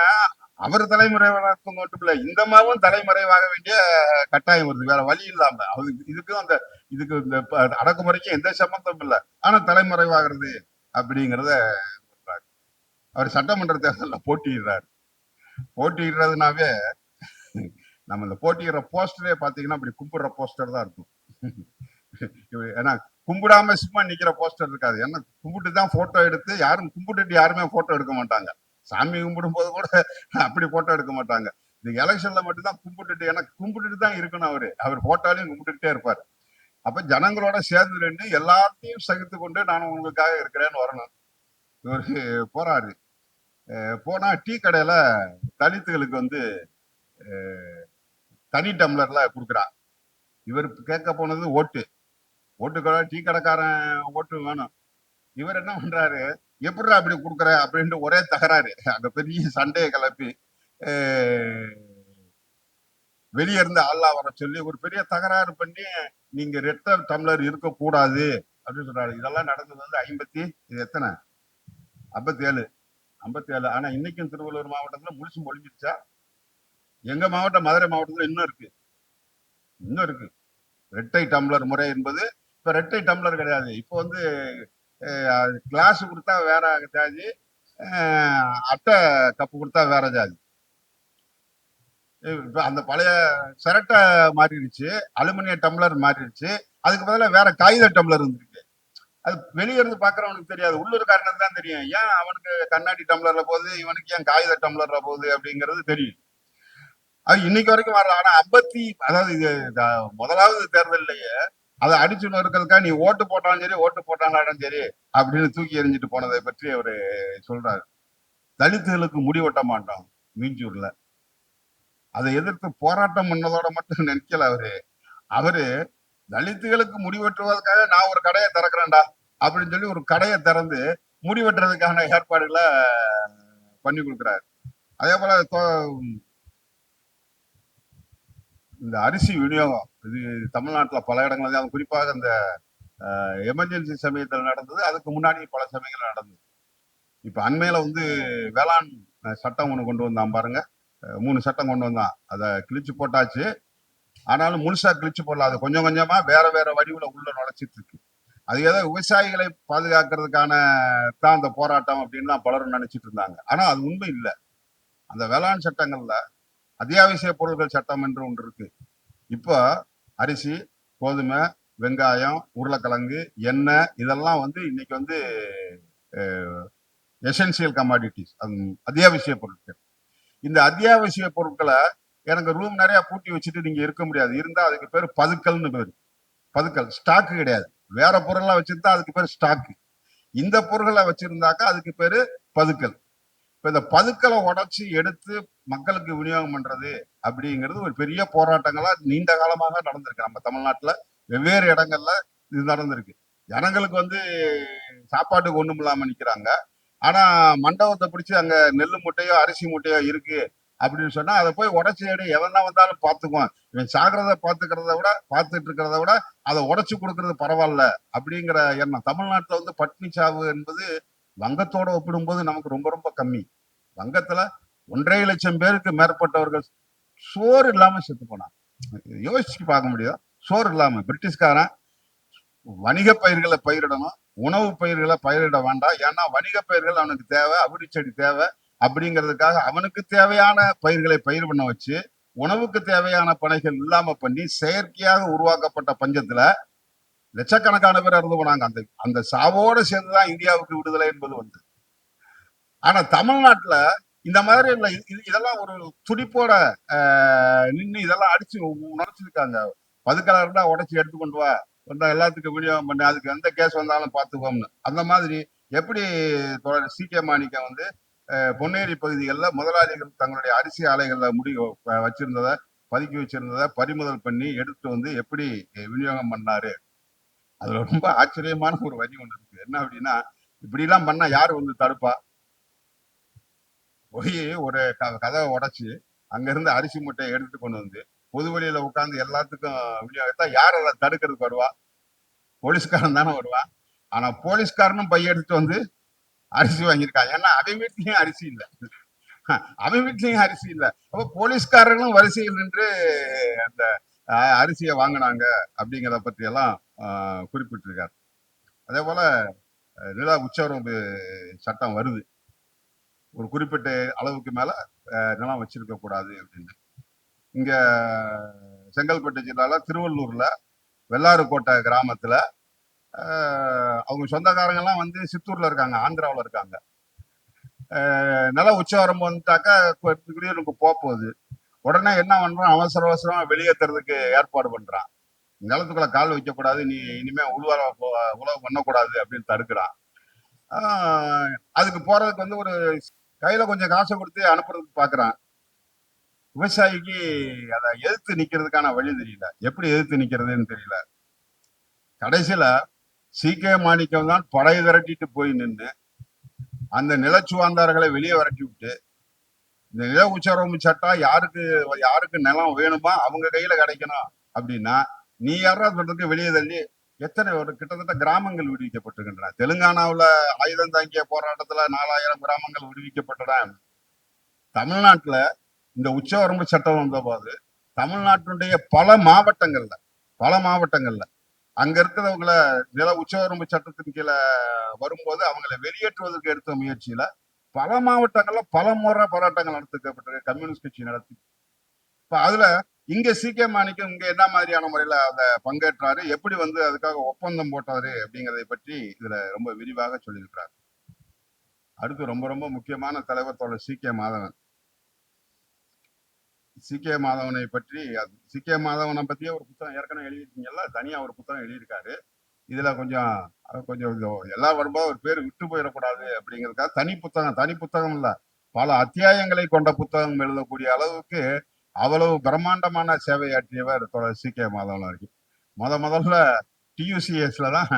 அவர் தலைமறைவாக மட்டும் இல்ல, இந்த மாவும் தலைமறைவாக வேண்டிய கட்டாயம் வருது, வேற வழி இல்லாம. இதுக்கு இந்த அடக்குமுறைக்கு எந்த சம்பந்தம் இல்லை, ஆனா தலைமறைவாகிறது அப்படிங்கிறத. அவர் சட்டமன்ற தேர்தலில் போட்டியிடுறாரு. போட்டியிடுறதுனாவே நம்ம இந்த போட்டியிடுற போஸ்டரே பாத்தீங்கன்னா அப்படி கும்பிடுற போஸ்டர் தான் இருக்கும். ஏன்னா கும்பிடாம சும்மா நிக்கிற போஸ்டர் இருக்காது. ஏன்னா கும்பிட்டு தான் போட்டோ எடுத்து, யாரும் கும்பிட்டுட்டு யாருமே போட்டோ எடுக்க மாட்டாங்க. சாமி கும்பிடும் போது கூட அப்படி போட்டோ எடுக்க மாட்டாங்க. இந்த எலெக்ஷன்ல மட்டும் தான் கும்பிட்டுட்டு, ஏன்னா கும்பிட்டுட்டு தான் இருக்கணும் அவர் போட்டோலையும் கும்பிட்டுட்டே இருப்பாரு. அப்ப ஜனங்களோட சேர்ந்து நின்று எல்லாத்தையும் சகித்து கொண்டு நான் உங்களுக்காக இருக்கிறேன்னு வரணும். இவரு போறாரு. போனா டீ கடையில தலித்துகளுக்கு வந்து தனி டம்ளர்ல கொடுக்குறா. இவர் கேட்க போனது ஓட்டு. ஓட்டுக்கார டீ கடைக்காரன் ஓட்டு வேணும். இவர் என்ன பண்றாரு, எப்படிடா அப்படி கொடுக்குற அப்படின்ட்டு ஒரே தகராறு. அங்க பெரிய சண்டையை கிளப்பி வெளியே இருந்து ஆள்லா வர சொல்லி ஒரு பெரிய தகராறு பண்ணி, நீங்க ரெட்ட டம்ளர் இருக்கக்கூடாது அப்படின்னு சொல்றாரு. இதெல்லாம் நடந்தது வந்து இது எத்தனை 57. ஆனா இன்னைக்கும் திருவள்ளூர் மாவட்டத்துல முழுசும் ஒழிஞ்சிருச்சா? எங்க மாவட்டம் மதுரை மாவட்டத்துல இன்னும் இருக்கு. ரெட்டை டம்ளர் முறை என்பது இப்ப ரெட்டை டம்ளர் கிடையாது. இப்போ வந்து கிளாஸ் கொடுத்தா வேற ஜாதி, அட்டை கப்பு கொடுத்தா வேற ஜாதி. இப்ப அந்த பழைய சிரட்டை மாறிடுச்சு, அலுமினிய டம்ளர் மாறிடுச்சு. அதுக்கு பதிலாக வேற காகித டம்ளர் வந்துருக்கு. அது வெளியே இருந்து பாக்குறவனுக்கு தெரியாது, உள்ளூர்காரனுக்கு தான் தெரியும். ஏன் அவனுக்கு கண்ணாடி டம்ளர்ல போகுது, இவனுக்கு ஏன் காகித டம்ளர்ல போகுது அப்படிங்கிறது தெரியும். அது இன்னைக்கு வரைக்கும் வரல. ஆனா அதாவது இது முதலாவது தேர்தலையே அதை அடிச்சு நொறுக்கிறதுக்கா நீ ஓட்டு போட்டாலும் சரி, ஓட்டு போட்டாலும் சரி அப்படின்னு தூக்கி எறிஞ்சிட்டு போனதை பற்றி அவரு சொல்றாரு. தலித்துகளுக்கு முடிவெட்ட மாட்டோம் மீஞ்சூர்ல. அதை எதிர்த்து போராட்டம் பண்ணதோட மட்டும் நினைக்கல அவரு தலித்துகளுக்கு முடிவெட்டுவதற்காக நான் ஒரு கடையை திறக்கிறேன்டா அப்படின்னு சொல்லி ஒரு கடையை திறந்து முடிவெட்டுறதுக்கான ஏற்பாடுகளை பண்ணி கொடுக்குறாரு. அதே போல இந்த அரிசி விநியோகம் இது தமிழ்நாட்டில் பல இடங்கள், அது குறிப்பாக இந்த எமர்ஜென்சி சமயத்தில் நடந்தது. அதுக்கு முன்னாடி பல சமயங்கள் நடந்தது. இப்ப அண்மையில வந்து வேளாண் சட்டம் ஒண்ணு கொண்டு வந்தான் பாருங்க, 3 சட்டம் கொண்டு வந்தான். அதை கிழிச்சு போட்டாச்சு. ஆனாலும் முழுசா கிழிச்சு போடல. அது கொஞ்சம் கொஞ்சமா வேற வேற வடிவுல உள்ள நுழைச்சிட்டு இருக்கு. அது ஏதோ விவசாயிகளை பாதுகாக்கிறதுக்கான தான் அந்த போராட்டம் அப்படின்னு தான் பலரும் நினைச்சிட்டு இருந்தாங்க. ஆனா அது உண்மை இல்லை. அந்த வேளாண் சட்டங்கள்ல அத்தியாவசிய பொருட்கள் சட்டம் என்று ஒன்று இருக்கு. இப்போ அரிசி, கோதுமை, வெங்காயம், உருளைக்கிழங்கு, எண்ணெய் இதெல்லாம் வந்து இன்னைக்கு வந்து எசென்சியல் கமாடிட்டிஸ், அத்தியாவசிய பொருட்கள். இந்த அத்தியாவசிய பொருட்களை எனக்கு ரூம் நிறைய பூட்டி வச்சுட்டு நீங்க இருக்க முடியாது. இருந்தா அதுக்கு பேர் பதுக்கல்னு பேரு. பதுக்கல் ஸ்டாக்கு கிடையாது. வேற பொருளெல்லாம் வச்சிருந்தா அதுக்கு பேர் ஸ்டாக்கு. இந்த பொருட்களை வச்சிருந்தாக்கா அதுக்கு பேரு பதுக்கல். இப்ப இந்த பதுக்கலை உடைச்சு எடுத்து மக்களுக்கு விநியோகம் பண்றது அப்படிங்கிறது ஒரு பெரிய போராட்டங்களா நீண்ட காலமாக நடந்திருக்கு. நம்ம தமிழ்நாட்டுல வெவ்வேறு இடங்கள்ல இது நடந்திருக்கு. ஜனங்களுக்கு வந்து சாப்பாட்டுக்கு ஒண்ணும் இல்லாம நிக்கிறாங்க. ஆனா மண்டபத்தை பிடிச்சி அங்க நெல்லு மூட்டையோ அரிசி மூட்டையோ இருக்கு அப்படின்னு சொன்னா அதை போய் உடைச்சி எடு, எவனா வந்தாலும் பார்த்துக்குவான். இவன் சாகிறத பார்த்துட்டு இருக்கிறத விட அதை உடைச்சு கொடுக்கறது பரவாயில்ல அப்படிங்கிற எண்ணம். தமிழ்நாட்டுல வந்து பட்னி சாவு என்பது வங்கத்தோட ஒப்பிடும்போது நமக்கு ரொம்ப ரொம்ப கம்மி. வங்கத்துல 1.5 லட்சம் பேருக்கு மேற்பட்டவர்கள் சோறு இல்லாம செத்து போனாங்க. யோசிச்சு பார்க்க முடியும். சோறு இல்லாம பிரிட்டிஷ்காரன் வணிக பயிர்களை பயிரிடணும், உணவு பயிர்களை பயிரிட வேண்டாம். ஏன்னா வணிக பயிர்கள் அவனுக்கு தேவை, அபிடி செடி தேவை அப்படிங்கிறதுக்காக அவனுக்கு தேவையான பயிர்களை பயிர் பண்ண வச்சு, உணவுக்கு தேவையான பணிகள் இல்லாம பண்ணி செயற்கையாக உருவாக்கப்பட்ட பஞ்சத்துல லட்சக்கணக்கான பேர் இறந்து போனாங்க. அந்த சாவோட சேர்ந்துதான் இந்தியாவுக்கு விடுதலை என்பது வந்து. ஆனா தமிழ்நாட்டுல இந்த மாதிரி இல்ல. இதெல்லாம் ஒரு துடிப்போட நின்று இதெல்லாம் அடிச்சு உணர்ச்சிருக்காங்க. பதுக்கலா இருந்தா உடைச்சு எடுத்து கொண்டு வா, எல்லாத்துக்கும் விநியோகம் பண்ணு, அதுக்கு எந்த கேஸ் வந்தாலும் பார்த்துக்கோம்னு. அந்த மாதிரி எப்படி சி.கே. மாணிக்கம் வந்து பொன்னேரி பகுதிகளில் முதலாளிகள் தங்களுடைய அரிசி ஆலைகள்ல வச்சிருந்ததை பதுக்கி வச்சிருந்ததை பறிமுதல் பண்ணி எடுத்து வந்து எப்படி விநியோகம் பண்ணாரு. அதுல ரொம்ப ஆச்சரியமான ஒரு வரி ஒண்ணு இருக்கு. என்ன அப்படின்னா, இப்படி எல்லாம் பண்ணா யாரு வந்து தடுப்பா? போய் ஒரு கதவை உடைச்சு அங்க இருந்து அரிசி மூட்டையை எடுத்து கொண்டு வந்து பொது வழியில உட்கார்ந்து எல்லாத்துக்கும் விநியோகத்தா யார் அதை தடுக்கிறதுக்கு வருவா? போலீஸ்காரன் தானே வருவான். ஆனா போலீஸ்காரனும் பைய எடுத்துட்டு வந்து அரிசி வாங்கியிருக்காங்க. ஏன்னா அவன் வீட்லயும் அரிசி இல்லை, அவன் வீட்லயும் அரிசி இல்லை. அப்ப போலீஸ்காரர்களும் வரிசையில் நின்று அந்த அரிசியை வாங்கினாங்க அப்படிங்கிறத பற்றி எல்லாம் குறிப்பிட்டிருக்காரு. அதே போல நில உச்சவரம்பு சட்டம் வருது. ஒரு குறிப்பிட்ட அளவுக்கு மேல நிலம் வச்சிருக்க கூடாது அப்படின்னு. இங்க செங்கல்பட்டு ஜில்லால திருவள்ளூர்ல வெள்ளாறுக்கோட்டை கிராமத்துல அவங்க சொந்தக்காரங்க எல்லாம் வந்து சித்தூர்ல இருக்காங்க, ஆந்திராவில் இருக்காங்க. நில உச்சவரம் வந்துட்டாக்கா குடியிருப்பு போகுது. உடனே என்ன பண்றான், அவசர அவசரமா வெளியேற்றுறதுக்கு ஏற்பாடு பண்றான். நிலத்துக்குள்ள கால் வைக்கக்கூடாது, நீ இனிமே உழவு பண்ணக்கூடாது அப்படின்னு தடுக்கிறான். அதுக்கு போறதுக்கு வந்து ஒரு கையில கொஞ்சம் காசை கொடுத்து அனுப்புறதுக்கு பாக்குறான். விவசாயிக்கு அதை எதிர்த்து நிக்கிறதுக்கான வழி தெரியல, எப்படி எதிர்த்து நிக்கிறதுன்னு தெரியல. கடைசியில சீக்கிய மாணிக்கம் தான் படை திரட்டிட்டு போய் நின்று அந்த நிலச்சுவாந்தார்களை வெளியே விரட்டி விட்டு, இந்த நில உச்சரவு சட்டம் யாருக்கு நிலம் வேணுமா அவங்க கையில கிடைக்கணும் அப்படின்னா, நீ யாரா சொல்றதுக்கு வெளியே தள்ளி எத்தனை ஒரு கிட்டத்தட்ட கிராமங்கள் விடுவிக்கப்பட்டிருக்கின்றன. தெலுங்கானாவுல ஆயுதம் தாங்கிய போராட்டத்துல 4000 கிராமங்கள் விடுவிக்கப்பட்டன. தமிழ்நாட்டுல இந்த உச்சவரம்பு சட்டம் வந்த போது தமிழ்நாட்டினுடைய பல மாவட்டங்கள்ல அங்க இருக்கிறவங்கள நில உச்சவரம்பு சட்டத்தின் கீழே வரும்போது அவங்களை வெளியேற்றுவதற்கு எடுத்த முயற்சியில பல மாவட்டங்கள்ல பல முறை போராட்டங்கள் நடத்தப்பட்டிருக்கு, கம்யூனிஸ்ட் கட்சி நடத்தி. இப்ப அதுல இங்க சீக்கிய மாணிக்கம் இங்க என்ன மாதிரியான முறையில அதை பங்கேற்றாரு, எப்படி வந்து அதுக்காக ஒப்பந்தம் போட்டாரு அப்படிங்கிறதை பற்றி இதுல ரொம்ப விரிவாக சொல்லியிருக்கிறார். அடுத்து ரொம்ப ரொம்ப முக்கியமான தலைவர் தோழர் சீக்கிய மாதவன். சீக்கிய மாதவனை பற்றி, சீக்கிய மாதவனை பத்தியே ஒரு புத்தகம் ஏற்கனவே எழுதியிருக்கீங்கல்ல, தனியா ஒரு புத்தகம் எழுதியிருக்காரு. இதுல கொஞ்சம் கொஞ்சம் எல்லாம் வரும்போது ஒரு பேர் விட்டு போயிடக்கூடாது அப்படிங்கிறதுக்காக தனி புத்தகம் இல்ல, பல அத்தியாயங்களை கொண்ட புத்தகம் எழுதக்கூடிய அளவுக்கு அவ்வளவு பிரம்மாண்டமான சேவையாற்றியவர் தோழர் சீக்கிய மாதவன் வரைக்கும். முதல்ல டியூசிஎஸ்ல தான்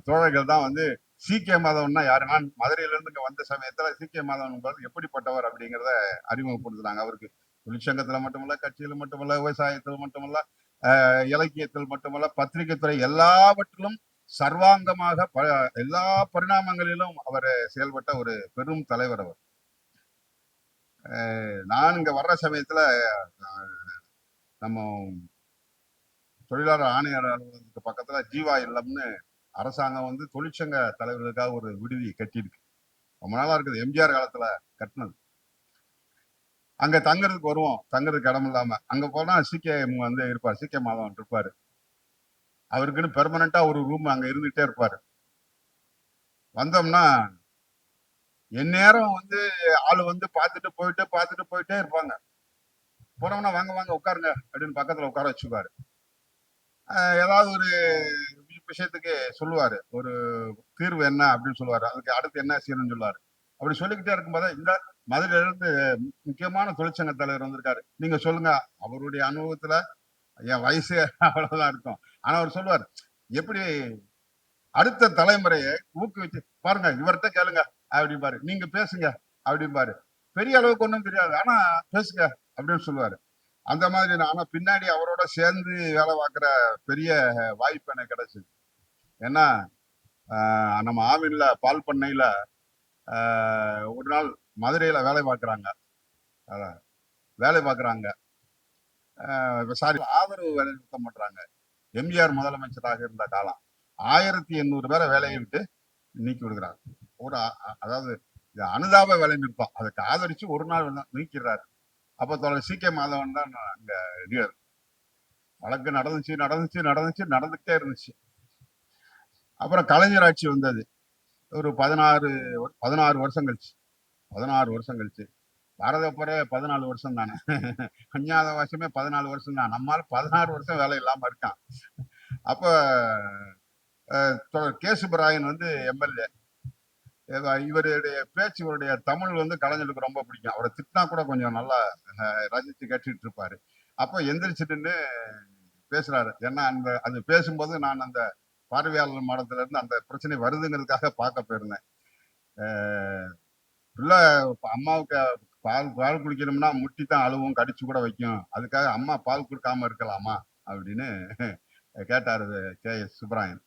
தோழர்கள் தான் வந்து சீக்கிய மாதவன்னா யாருன்னா, மதுரையில இருந்து இங்க வந்த சமயத்துல சீக்கிய மாதவன் எப்படிப்பட்டவர் அப்படிங்கிறத அறிமுகப்படுத்துறாங்க. அவருக்கு தொழிற்சங்கத்துல மட்டுமல்ல, கட்சியில மட்டுமல்ல, விவசாயத்தில் மட்டுமல்ல, இலக்கியத்தில் மட்டுமல்ல, பத்திரிகை துறை எல்லாவற்றிலும் சர்வாங்கமாக எல்லா பரிணாமங்களிலும் அவர் செயல்பட்ட ஒரு பெரும் தலைவர் அவர். நான் இங்க வர்ற சமயத்துல நம்ம தொழிலாளர் ஆணையர் அலுவலகத்துக்கு பக்கத்துல ஜீவா இல்லம்னு அரசாங்கம் வந்து தொழிற்சங்க தலைவர்களுக்காக ஒரு விடுதி கட்டியிருக்கு. ரொம்ப நாளா இருக்குது, எம்ஜிஆர் காலத்துல கட்டினது. அங்க தங்குறதுக்கு வருவோம், தங்குறதுக்கு இடம் இல்லாம. அங்க போனா சீக்கிய வந்து இருப்பார், சீக்கிய மாதவன் இருப்பாரு. அவருக்குன்னு பெர்மனண்டா ஒரு ரூம் அங்க இருந்துகிட்டே இருப்பாரு. வந்தோம்னா எந்நேரம் வந்து ஆளு வந்து பார்த்துட்டு போயிட்டே இருப்பாங்க. போனோம்னா வாங்க வாங்க உட்காருங்க அப்படின்னு பக்கத்துல உட்கார வச்சுக்குவாரு. ஏதாவது ஒரு விஷயத்துக்கு சொல்லுவாரு, ஒரு தீர்வு என்ன அப்படின்னு சொல்லுவாரு, அதுக்கு அடுத்து என்ன செய்யணும்னு சொல்லுவாரு. அப்படி சொல்லிக்கிட்டே இருக்கும்போது இந்த மதுரையில இருந்து முக்கியமான தொழிற்சங்க தலைவர் வந்திருக்காரு, நீங்க சொல்லுங்க. அவருடைய அனுபவத்துல என் வயசு அவ்வளவுதான் இருக்கும். ஆனா அவர் சொல்லுவார், எப்படி அடுத்த தலைமுறையை ஊக்குவிச்சு பாருங்க, இவர்கிட்ட கேளுங்க அப்படிம்பாரு, நீங்க பேசுங்க அப்படிம்பாரு. பெரிய அளவுக்கு ஒன்றும் தெரியாது, ஆனா பேசுங்க அப்படின்னு சொல்லுவாரு. அந்த மாதிரி ஆனா பின்னாடி அவரோட சேர்ந்து வேலை பார்க்குற பெரிய வாய்ப்பு எனக்கு கிடைச்சது. ஏன்னா நம்ம ஆவின்ல பால் பண்ணையில ஒரு நாள் மதுரையில வேலை பார்க்குறாங்க. சாரி, ஆதரவு வேலை நிறுத்தம் பண்றாங்க. எம்ஜிஆர் முதலமைச்சராக இருந்த காலம் 1800 பேரை வேலையை விட்டு நீக்கி விடுகிறார். ஒரு அதாவது அனுதாப வேலை நிறுத்தம், அதுக்கு ஆதரிச்சு ஒரு நாள் நீக்கிறாரு. அப்ப தோழர் சீக்கிய மாதவன் தான் அங்க லீடர். வழக்கு நடந்துகிட்டே இருந்துச்சு. அப்புறம் கலைஞர் ஆட்சி வந்தது. ஒரு 16 வருஷம் கழிச்சு பாரத போற 14 வருஷம் தானே, அஞ்ஞாத வாசமே 14 வருஷம் தான். நம்மால் 16 வருஷம் வேலை இல்லாம இருக்கான். அப்ப கே சுப்பராயன் வந்து எம்எல்ஏ. இவருடைய பேச்சு, இவருடைய தமிழ் வந்து கலைஞருக்கு ரொம்ப பிடிக்கும். அவரை திட்டினா கூட கொஞ்சம் நல்லா ரசித்து கேட்டுட்டு இருப்பாரு. அப்ப எந்திரிச்சிட்டு பேசுறாரு. ஏன்னா அது பேசும்போது நான் அந்த பார்வையாளர் மாடத்துல இருந்து அந்த பிரச்சனை வருதுங்கிறதுக்காக பார்க்க போயிருந்தேன். பிள்ளை அம்மாவுக்கு பால் குடிக்கணும்னா முட்டி தான் அழுவும், கடிச்சு கூட வைக்கும், அதுக்காக அம்மா பால் கொடுக்காம இருக்கலாமா அப்படின்னு கேட்டாரு கே எஸ் சுப்பராயன்.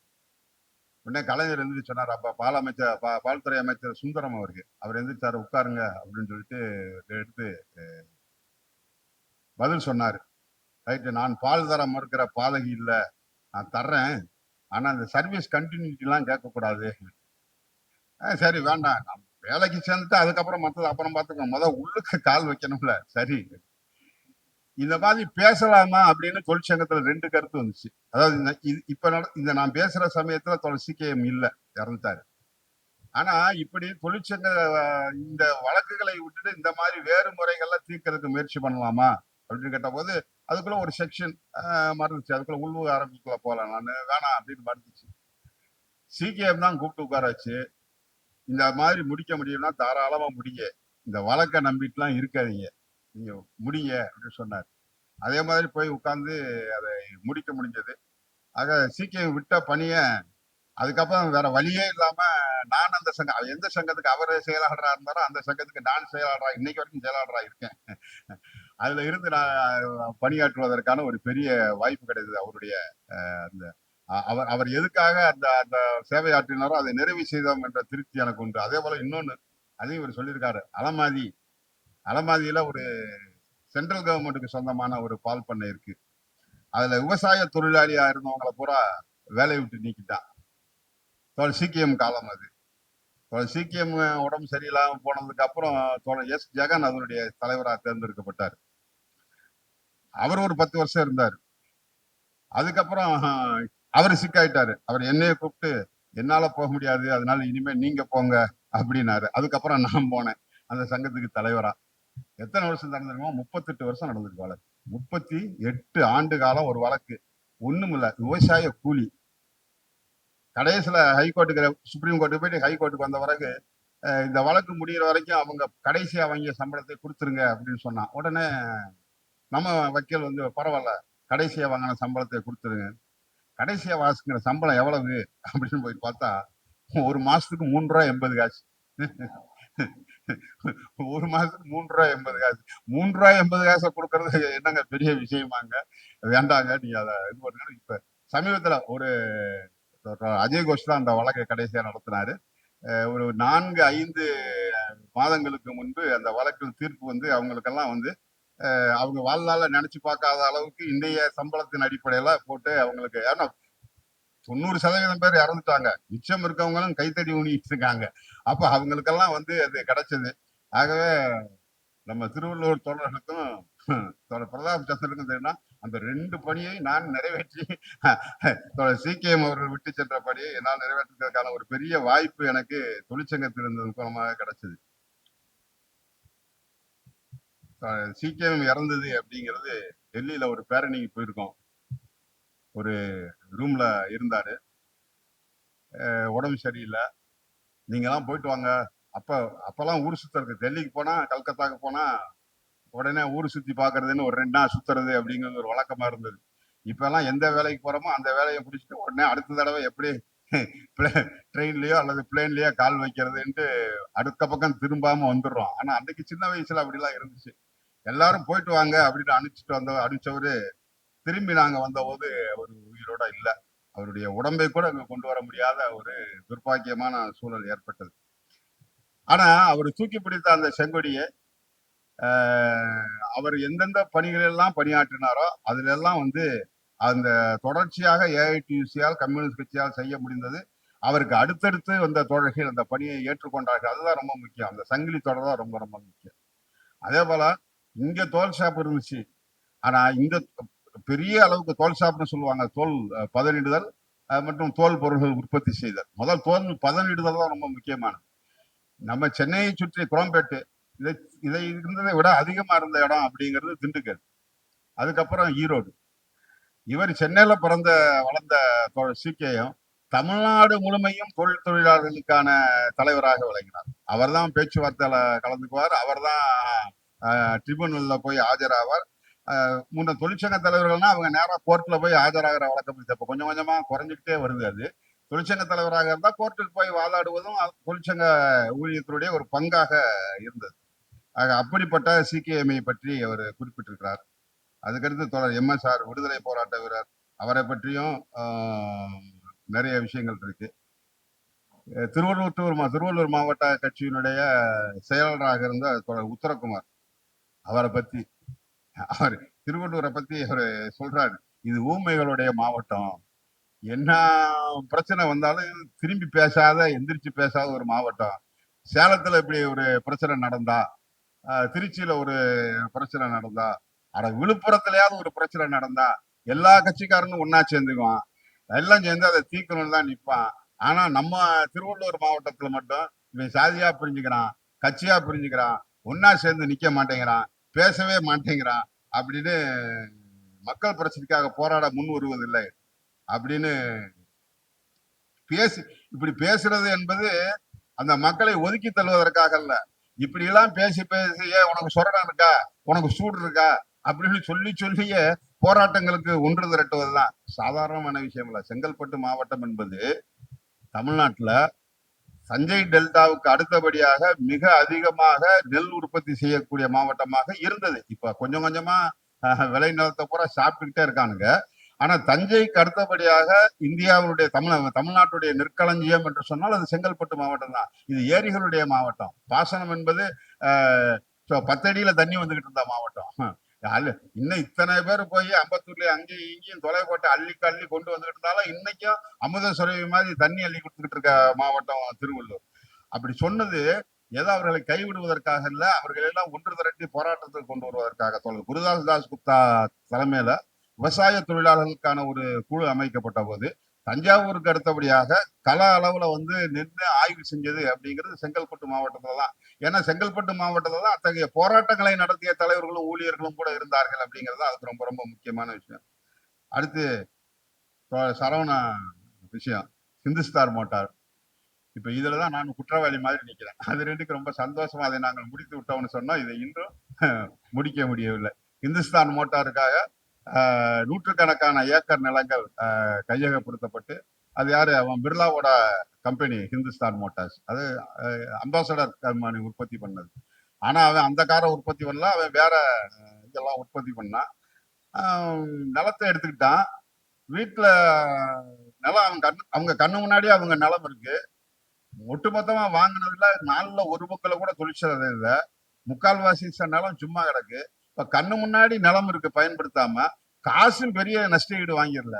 உடனே கலைஞர் எந்திரிச்சு சொன்னார். அப்ப பால்துறை அமைச்சர் சுந்தரம் அவர் எந்திரிச்சாரு, உட்காருங்க அப்படின்னு சொல்லிட்டு எடுத்து பதில் சொன்னாரு. ரைட்டு, நான் பால் தர மறுக்கிற பாதகி இல்ல, நான் தர்றேன், ஆனா அந்த சர்வீஸ் கண்டினியூட்டி எல்லாம் கேட்கக்கூடாது. சரி வேண்டாம், வேலைக்கு சேர்ந்துட்டு அதுக்கப்புறம் மத்தது அப்புறம் பார்த்துக்கணும். உள்ளுக்கு கால் வைக்கணும்ல. சரி. இந்த மாதிரி பேசலாமா அப்படின்னு தொழிற்சங்கத்துல 2 கருத்து வந்துச்சு. அதாவது இந்த நான் பேசுற சமயத்துல சீக்கியம் இல்ல, இறந்துட்டாரு. ஆனா இப்படி தொழிற்சங்க இந்த வழக்குகளை விட்டுட்டு இந்த மாதிரி வேறு முறைகள்ல தீர்க்கறதுக்கு முயற்சி பண்ணலாமா அப்படின்னு கேட்டபோது அதுக்குள்ள ஒரு செக்ஷன் மறுந்துச்சு. அதுக்குள்ள உள்விவகாரங்களுக்குள்ள போலாம். நான் வேணாம் அப்படின்னு மறுந்துச்சு. சீக்கியம் தான் கூப்பிட்டு உட்கார வச்சு இந்த மாதிரி முடிக்க முடியும்னா தாராளமா முடிங்க, இந்த வழக்கை நம்பிட்டுலாம் இருக்காதீங்க, நீங்க முடிங்க அப்படின்னு சொன்னார். அதே மாதிரி போய் உட்கார்ந்து அதை முடிக்க முடிஞ்சது. ஆக சீக்கியம் விட்ட பணிய அதுக்கப்புறம் வேற வழியே இல்லாம நான் அந்த சங்கம் எந்த சங்கத்துக்கு அவர் செயலாளராக இருந்தாரோ அந்த சங்கத்துக்கு நான் செயலாளரா இன்னைக்கு வரைக்கும் செயலாளரா இருக்கேன். அதுல இருந்து நான் பணியாற்றுவதற்கான ஒரு பெரிய வாய்ப்பு கிடைத்தது. அவருடைய அந்த அவர் அவர் எதுக்காக அந்த அந்த சேவையாற்றினாரோ அதை நிறைவு செய்தோம் என்ற திருப்தி எனக்கு உண்டு. அதே போல இன்னொன்னு அதையும் இவர் சொல்லியிருக்காரு. அலமாதியில ஒரு சென்ட்ரல் கவர்மெண்ட்டுக்கு சொந்தமான ஒரு பால் பண்ணை இருக்கு. அதுல விவசாய தொழிலாளியா இருந்தவங்களை பூரா வேலையை விட்டு நீக்கிட்டான். சீக்கியம் காலம் அது. சீக்கியம் உடம்பு சரியில்லாம போனதுக்கு அப்புறம் எஸ் ஜெகன் அதனுடைய தலைவராக தேர்ந்தெடுக்கப்பட்டார். அவர் ஒரு 10 வருஷம் இருந்தார். அதுக்கப்புறம் அவர் சிக்காயிட்டாரு. அவர் என்னைய கூப்பிட்டு என்னால போக முடியாது, அதனால இனிமே நீங்க போங்க அப்படின்னாரு. அதுக்கப்புறம் நான் போனேன் அந்த சங்கத்துக்கு தலைவரா. எத்தனை வருஷம் நடந்திருக்கோம்? 38 வருஷம் நடந்திருக்கு வழக்கு. 38 ஆண்டு காலம் ஒரு வழக்கு. ஒண்ணும் இல்ல, விவசாய கூலி. கடைசியில ஹைகோர்ட்டுக்கு சுப்ரீம் கோர்ட்டுக்கு போயிட்டு ஹைகோர்ட்டுக்கு வந்த பிறகு இந்த வழக்கு முடிகிற வரைக்கும் அவங்க கடைசியா வாங்கிய சம்பளத்தை கொடுத்துருங்க அப்படின்னு சொன்னான். உடனே நம்ம வக்கீல் வந்து பரவாயில்ல, கடைசியா வாங்கின சம்பளத்தை கொடுத்துருங்க. கடைசியா வாசிக்கிற சம்பளம் எவ்வளவு அப்படின்னு போய் பார்த்தா ஒரு மாசத்துக்கு ₹3.80. ஒரு மாசத்துக்கு ₹3.80. ₹3.80 கொடுக்கறது என்னங்க பெரிய விஷயமாங்க? வேண்டாங்க, நீங்க அதை இது பண்ணுங்க. இப்ப சமீபத்துல ஒரு அஜய் கோஷ் தான் அந்த வழக்கை கடைசியா நடத்தினாரு. ஒரு 4-5 மாதங்களுக்கு முன்பு அந்த வழக்கில் தீர்ப்பு வந்து அவங்களுக்கெல்லாம் வந்து அவங்க வாழ்நாள நினைச்சு பார்க்காத அளவுக்கு இன்றைய சம்பளத்தின் அடிப்படையில போட்டு அவங்களுக்கு, ஏன்னா 90% பேர் இறந்துட்டாங்க, மிச்சம் இருக்கவங்களும் கைத்தடி ஊனிட்டு இருக்காங்க. அப்ப அவங்களுக்கெல்லாம் வந்து அது கிடைச்சது. ஆகவே நம்ம திருவள்ளுவர் தோழர்களுக்கும் பிரதாப் சந்திரனுக்கும் தெரியும்னா அந்த 2 பணியை நான் நிறைவேற்றி சீக்கியம் அவர்கள் விட்டு சென்ற பணியை என்னால் நிறைவேற்றுவதற்கான ஒரு பெரிய வாய்ப்பு எனக்கு தொழிற்சங்கத்தில் இருந்தது மூலமாக கிடைச்சது. சீக்கியம் இறந்தது அப்படிங்கிறது டெல்லியில ஒரு பேரணிக்கு போயிருக்கோம். ஒரு ரூம்ல இருந்தாரு, உடம்பு சரியில்லை, நீங்க எல்லாம் போயிட்டு வாங்க. அப்பெல்லாம் ஊர் சுத்துறது, டெல்லிக்கு போனா கல்கத்தாக்கு போனா உடனே ஊர் சுத்தி பாக்குறதுன்னு ஒரு 2 நாள் சுத்துறது அப்படிங்கிறது ஒரு வழக்கமா இருந்தது. இப்ப எல்லாம் எந்த வேலைக்கு போறோமோ அந்த வேலையை பிடிச்சிட்டு உடனே அடுத்த தடவை எப்படி ட்ரெயின்லயோ அல்லது பிளேன்லயோ கால் வைக்கிறதுன்ட்டு அடுத்த பக்கம் திரும்பாம வந்துடுறோம். ஆனா அன்னைக்கு சின்ன வயசுல அப்படிலாம் இருந்துச்சு. எல்லாரும் போயிட்டு வாங்க அப்படின்னு அனுப்பிச்சவரு திரும்பி நாங்க வந்தபோது அவர் உயிரோட இல்ல. அவருடைய உடம்பை கூட அங்க கொண்டு வர முடியாத ஒரு துர்ப்பாக்கியமான சூழல் ஏற்பட்டது. ஆனா அவர் தூக்கி பிடித்த அந்த செங்கொடியை அவர் எந்தெந்த பணிகள் எல்லாம் பணியாற்றினாரோ அதுல எல்லாம் வந்து அந்த தொடர்ச்சியாக ஏஐடியூசியால் கம்யூனிஸ்ட் கட்சியால் செய்ய முடிந்தது. அவருக்கு அடுத்தடுத்து வந்த தோழர்கள் அந்த பணியை ஏற்றுக்கொண்டார்கள். அதுதான் ரொம்ப முக்கியம். அந்த சங்கிலி தொடர் தான் ரொம்ப ரொம்ப முக்கியம். அதே போல இங்க தோல் ஷாப் இருந்துச்சு. ஆனா இந்த பெரிய அளவுக்கு தோல் ஷாப்னு சொல்லுவாங்க, தோல் பதனிடுதல் மற்றும் தோல் பொருள்கள் உற்பத்தி செய்தல். முதல் தோல் பதனிடுதல் தான் ரொம்ப முக்கியமானது. நம்ம சென்னையை சுற்றி குரோம்பேட்டு இதை இருந்ததை விட அதிகமா இருந்த இடம் அப்படிங்கிறது திண்டுக்கல், அதுக்கப்புறம் ஈரோடு. இவர் சென்னையில பிறந்த வளர்ந்த சீக்கியம் தமிழ்நாடு முழுமையும் தொழிலாளர்களுக்கான தலைவராக விளங்கினார். அவர் தான் பேச்சுவார்த்தையில கலந்துக்குவார், அவர் தான் ட்ரிபியூனல்ல போய் ஆஜராவார். முன்ன தொழிற்சங்க தலைவர்கள்னா அவங்க நேரா கோர்ட்ல போய் ஆஜராகிற வழக்கம் இருக்கு. இப்ப கொஞ்சம் கொஞ்சமா குறைஞ்சிக்கிட்டே வருது. அது தொழிற்சங்க தலைவராக இருந்தா கோர்ட்டுக்கு போய் வாதாடுவதும் தொழிற்சங்க ஊழியர்களுடைய ஒரு பங்காக இருந்தது. ஆக அப்படிப்பட்ட சிகேஎம்ஐ பற்றி அவர் குறிப்பிட்டிருக்கிறார். அதுக்கடுத்து தொடர் எம்எஸ்ஆர் விடுதலை போராட்ட வீரர், அவரை பற்றியும் நிறைய விஷயங்கள் இருக்கு. திருவள்ளூர் மாவட்ட கட்சியினுடைய செயலாளராக இருந்த தொடர் உத்தரகுமார், அவரை பத்தி அவர் திருவள்ளூரை பத்தி அவர் சொல்றாரு, இது ஊமைகளுடைய மாவட்டம், என்ன பிரச்சனை வந்தாலும் திரும்பி பேசாத எந்திரிச்சு பேசாத ஒரு மாவட்டம், சேலத்துல இப்படி ஒரு பிரச்சனை நடந்தா, திருச்சியில ஒரு பிரச்சனை நடந்தா, அட விழுப்புரத்துலயாவது ஒரு பிரச்சனை நடந்தா எல்லா கட்சிக்காரனும் ஒன்னா சேர்ந்துக்குவான், எல்லாம் சேர்ந்து அதை தீர்க்கணும்னு தான் நிப்பான். ஆனா நம்ம திருவள்ளூர் மாவட்டத்துல மட்டும் இவன் சாதியா பிரிஞ்சுக்கிறான், கட்சியா பிரிஞ்சுக்கிறான், ஒன்னா சேர்ந்து நிக்க மாட்டேங்கிறான், பேசவே மாட்டேங்கிறான் அப்படின்னு மக்கள் பிரச்சனைக்காக போராட முன் வருவதில்லை அப்படின்னு பேசி இப்படி பேசுறது என்பது அந்த மக்களை ஒதுக்கி தள்ளுவதற்காக அல்ல. இப்படி எல்லாம் பேசி பேசிய உனக்கு சொரணம் இருக்கா, உனக்கு சூடு இருக்கா அப்படின்னு சொல்லி சொல்லிய போராட்டங்களுக்கு ஒன்று திரட்டுவதுதான் சாதாரணமான விஷயம் இல்ல. செங்கல்பட்டு மாவட்டம் என்பது தமிழ்நாட்டுல தஞ்சை டெல்டாவுக்கு அடுத்தபடியாக மிக அதிகமாக நெல் உற்பத்தி செய்யக்கூடிய மாவட்டமாக இருந்தது. இப்ப கொஞ்சம் கொஞ்சமா விளை நிலத்தை பூரா சாப்பிட்டுக்கிட்டே இருக்கானுங்க. ஆனா தஞ்சைக்கு அடுத்தபடியாக இந்தியாவுடைய தமிழ்நாட்டுடைய நெற்களஞ்சியம் என்று சொன்னால் அது செங்கல்பட்டு மாவட்டம் தான். இது ஏரிகளுடைய மாவட்டம். பாசனம் என்பது 10 அடியில தண்ணி வந்துகிட்டு இருந்த மாவட்டம். இன்னும் இத்தனை பேர் போய் அம்பத்தூர்ல அங்கேயும் இங்கேயும் தொலை போட்டு அள்ளி அள்ளி கொண்டு வந்துகிட்டு இருந்தாலும் இன்னைக்கும் அமுத சுரவி மாதிரி தண்ணி அள்ளி கொடுத்துக்கிட்டு இருக்க மாவட்டம் திருவள்ளூர். அப்படி சொன்னது ஏதோ அவர்களை கைவிடுவதற்காக இல்ல, அவர்கள் எல்லாம் ஒன்று திரட்டி போராட்டத்துக்கு கொண்டு வருவதற்காக. குருதாஸ் தாஸ் குப்தா தலைமையில விவசாய தொழிலாளர்களுக்கான ஒரு குழு அமைக்கப்பட்ட போது தஞ்சாவூருக்கு அடுத்தபடியாக கள அளவுல நின்று ஆய்வு செஞ்சது அப்படிங்கிறது செங்கல்பட்டு மாவட்டத்துல தான். ஏன்னா செங்கல்பட்டு மாவட்டத்துல தான் அத்தகைய போராட்டங்களை நடத்திய தலைவர்களும் ஊழியர்களும் கூட இருந்தார்கள் அப்படிங்கிறது அதுக்கு ரொம்ப ரொம்ப முக்கியமான விஷயம். அடுத்து சரவண விஷயம், ஹிந்துஸ்தான் மோட்டார். இப்ப இதுலதான் நான் குற்றவாளி மாதிரி நிக்கிறேன். அது ரெண்டுக்கு ரொம்ப சந்தோஷமா அதை நாங்கள் முடித்து விட்டோம்னு சொன்னோம். இதை இன்றும் முடிக்க முடியவில்லை. ஹிந்துஸ்தான் மோட்டாருக்காக நூற்றுக்கணக்கான ஏக்கர் நிலங்கள் கையகப்படுத்தப்பட்டு, அது யாரு, அவன் பிர்லாவோட கம்பெனி ஹிந்துஸ்தான் மோட்டார்ஸ், அது அம்பாசடர் கம்பெனி உற்பத்தி பண்ணது. ஆனா அவன் அந்த காரை உற்பத்தி பண்ணல, அவன் வேற இதெல்லாம் உற்பத்தி பண்ணான். நிலத்தை எடுத்துக்கிட்டான். வீட்டுல நிலம் அவங்க கண்ணு முன்னாடி அவங்க நிலம் இருக்கு. ஒட்டுமொத்தமா வாங்கினதுல 4ல் 1 பக்கத்துல கூட தொழிற்சாலை இல்ல. முக்கால்வாசி நிலம் சும்மா கிடக்கு. இப்ப கண்ணு முன்னாடி நிலம் இருக்கு பயன்படுத்தாம, காசும் பெரிய நஷ்ட ஈடு வாங்கிடல.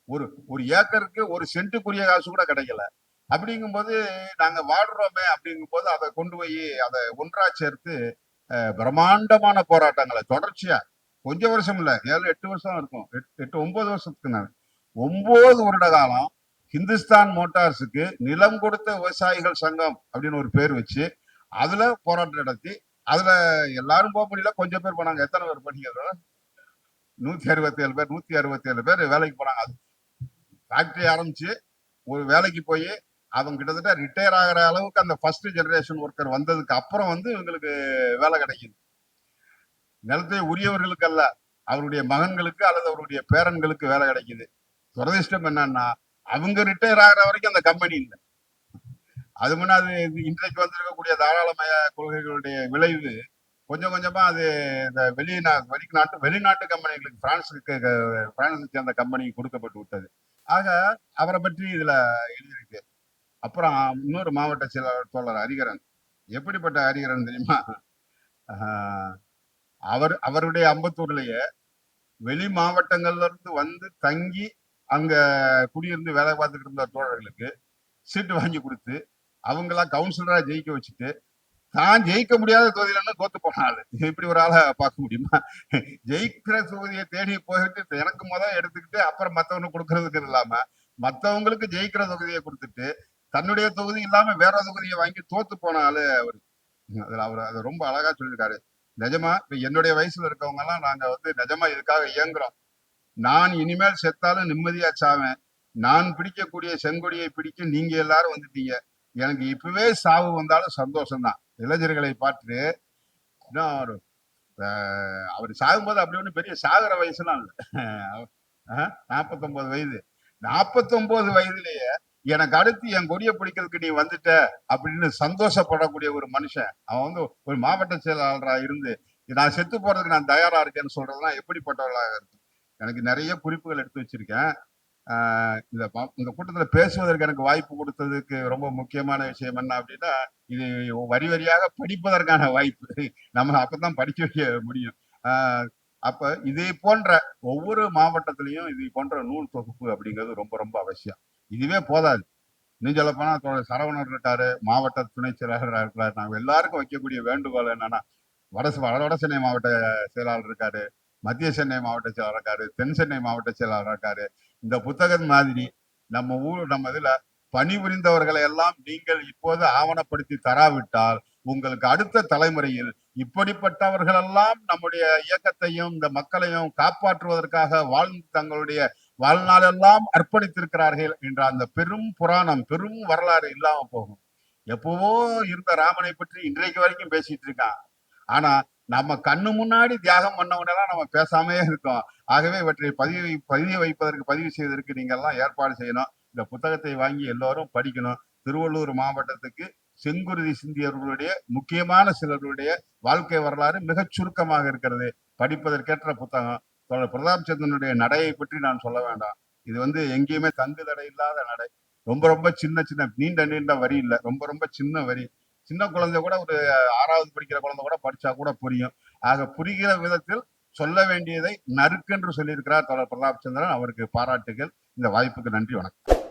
ஒரு ஒரு ஏக்கருக்கு 1 சென்ட்டுக்குரிய காசு கூட கிடைக்கல. அப்படிங்கும்போது நாங்க வாடுறோமே அப்படிங்கும் போது அதை கொண்டு போய் அதை ஒன்றா சேர்த்து பிரம்மாண்டமான போராட்டங்களை தொடர்ச்சியா கொஞ்சம் வருஷம் இல்ல, 7-8 வருஷம் இருக்கும், 8-9 வருஷத்துக்கு நான் 9 வருட காலம் ஹிந்துஸ்தான் மோட்டார்ஸுக்கு நிலம் கொடுத்த விவசாயிகள் சங்கம் அப்படின்னு ஒரு பேர் வச்சு அதுல போராட்டம் நடத்தி, அதுல எல்லாரும் போக முடியல, கொஞ்சம் பேர் போனாங்க. எத்தனை பேர் பண்ணீங்க? 167 பேர், 167 பேர் வேலைக்கு போனாங்க. அது ஃபேக்டரி ஆரம்பிச்சு ஒரு வேலைக்கு போய் அவங்க கிட்டத்தட்ட ரிட்டையர் ஆகிற அளவுக்கு அந்த ஃபர்ஸ்ட் ஜெனரேஷன் ஒர்க்கர் வந்ததுக்கு அப்புறம் இவங்களுக்கு வேலை கிடைக்குது. நிலத்தை உரியவர்களுக்கு அல்ல, அவருடைய மகன்களுக்கு அல்லது அவருடைய பேரன்களுக்கு வேலை கிடைக்குது. துரதிஷ்டம் என்னன்னா அவங்க ரிட்டையர் ஆகிற வரைக்கும் அந்த கம்பெனி இல்லை. அது முன்னாடி இன்றைக்கு வந்திருக்கக்கூடிய தாராளமய கொள்கைகளுடைய விளைவு கொஞ்சம் கொஞ்சமா அது இந்த வெளிநாட்டு கம்பெனிகளுக்கு பிரான்ஸை சேர்ந்த கம்பெனிக்கு கொடுக்கப்பட்டு விட்டது. ஆக அவரை பற்றி இதுல எழுதியிருக்கு. அப்புறம் இன்னொரு மாவட்ட செயலாளர் தோழர் ஹரிகரன். எப்படிப்பட்ட ஹரிகரன் தெரியுமா? அவருடைய அம்பத்தூர்லயே வெளி மாவட்டங்கள்ல இருந்து தங்கி அங்க குடியிருந்து வேலை பார்த்துக்கிட்டு இருந்த தோழர்களுக்கு சீட்டு வாங்கி கொடுத்து அவங்களா கவுன்சிலரா ஜெயிக்க வச்சுட்டு தான் ஜெயிக்க முடியாத தொகுதியில தோத்து போனாள். இப்படி ஒரு ஆளை பார்க்க முடியுமா? ஜெயிக்கிற தொகுதியை தேடி போயிட்டு எனக்கு எடுத்துக்கிட்டு அப்புறம் மத்தவனுக்கு கொடுக்கறதுக்கு இல்லாம மத்தவங்களுக்கு ஜெயிக்கிற தொகுதியை கொடுத்துட்டு தன்னுடைய தொகுதி இல்லாம வேற தொகுதியை வாங்கி தோத்து போன ஆளு அவரு. அவர் அதை ரொம்ப அழகா சொல்லியிருக்காரு. நிஜமா இப்ப என்னுடைய வயசுல இருக்கவங்க எல்லாம் நாங்க நிஜமா இதுக்காக இயங்குறோம். நான் இனிமேல் செத்தாலும் நிம்மதியா சாவேன். நான் பிடிக்கக்கூடிய செங்கொடியை பிடிக்க நீங்க எல்லாரும் வந்துட்டீங்க. எனக்கு இப்பவே சாவு வந்தாலும் சந்தோஷம்தான். இளைஞர்களை பார்த்து அவர் சாகும்போது அப்படி ஒண்ணு பெரிய சாகுற வயசுலாம் இல்லை. 49 வயது. 49 வயதுலயே எனக்கு அடுத்து என் கொடியை பிடிக்கிறதுக்கு நீ வந்துட்ட அப்படின்னு சந்தோஷப்படக்கூடிய ஒரு மனுஷன். அவன் ஒரு மாவட்ட செயலாளரா இருந்து நான் செத்து போறதுக்கு நான் தயாரா இருக்கேன்னு சொல்றதுலாம் எப்படிப்பட்டவர்களாக இருக்கு. எனக்கு நிறைய குறிப்புகள் எடுத்து வச்சிருக்கேன். இந்த கூட்டத்துல பேசுவதற்கு எனக்கு வாய்ப்பு கொடுத்ததுக்கு ரொம்ப முக்கியமான விஷயம் என்ன அப்படின்னா, இது வரி வரியாக படிப்பதற்கான வாய்ப்பு. நம்ம அப்பதான் படிக்க வைக்க முடியும். அப்ப இதே போன்ற ஒவ்வொரு மாவட்டத்திலையும் இதை போன்ற நூல் தொகுப்பு அப்படிங்கிறது ரொம்ப ரொம்ப அவசியம். இதுவே போதாது. இன்னும் சொல்ல போனா தோழர் சரவணன் இருக்காரு, மாவட்ட துணை செயலாளராக இருக்கிறார். நாங்க எல்லாருக்கும் வைக்கக்கூடிய வேண்டுகோள் என்னன்னா, வட சென்னை மாவட்ட செயலாளர் இருக்காரு, மத்திய சென்னை மாவட்ட செயலாளர் இருக்காரு, தென் சென்னை மாவட்ட செயலாளர் இருக்காரு. இந்த புத்தகம் மாதிரி நம்ம இதுல பணிபுரிந்தவர்களை எல்லாம் நீங்கள் இப்போது ஆவணப்படுத்தி தராவிட்டால் உங்களுக்கு அடுத்த தலைமுறையில் இப்படிப்பட்டவர்களெல்லாம் நம்முடைய இயக்கத்தையும் இந்த மக்களையும் காப்பாற்றுவதற்காக வாழ்ந்து தங்களுடைய வாழ்நாளெல்லாம் அர்ப்பணித்திருக்கிறார்கள் என்ற அந்த பெரும் புராணம், பெரும் வரலாறு இல்லாம போகும். எப்பவோ இருந்த ராமனை பற்றி இன்றைக்கு வரைக்கும் பேசிட்டு இருக்கான். ஆனா நம்ம கண்ணு முன்னாடி தியாகம் பண்ணவனெல்லாம் நம்ம பேசாமே இருக்கோம். ஆகவே இவற்றை பதிவு செய்வதற்கு நீங்க எல்லாம் ஏற்பாடு செய்யணும். இந்த புத்தகத்தை வாங்கி எல்லோரும் படிக்கணும். திருவள்ளூர் மாவட்டத்துக்கு செங்குருதி சிந்தியவர்களுடைய முக்கியமான சிலருடைய வாழ்க்கை வரலாறு மிகச் சுருக்கமாக இருக்கிறது. படிப்பதற்கேற்ற புத்தகம். தோழர் பிரதாப் சந்திரனுடைய நடையை பற்றி நான் சொல்ல வேண்டாம். இது எங்கேயுமே தங்கு தடை இல்லாத நடை. ரொம்ப ரொம்ப சின்ன நீண்ட வரி இல்லை, ரொம்ப சின்ன வரி. சின்ன குழந்தை கூட ஒரு 6வது படிக்கிற குழந்தை கூட படிச்சா கூட புரியும். ஆக புரிகிற விதத்தில் சொல்ல வேண்டியதை நறுக்கென்று சொல்லியிருக்கிறார் தோழர் பிரதாப் சந்திரன். அவருக்கு பாராட்டுகள். இந்த வாய்ப்புக்கு நன்றி, வணக்கம்.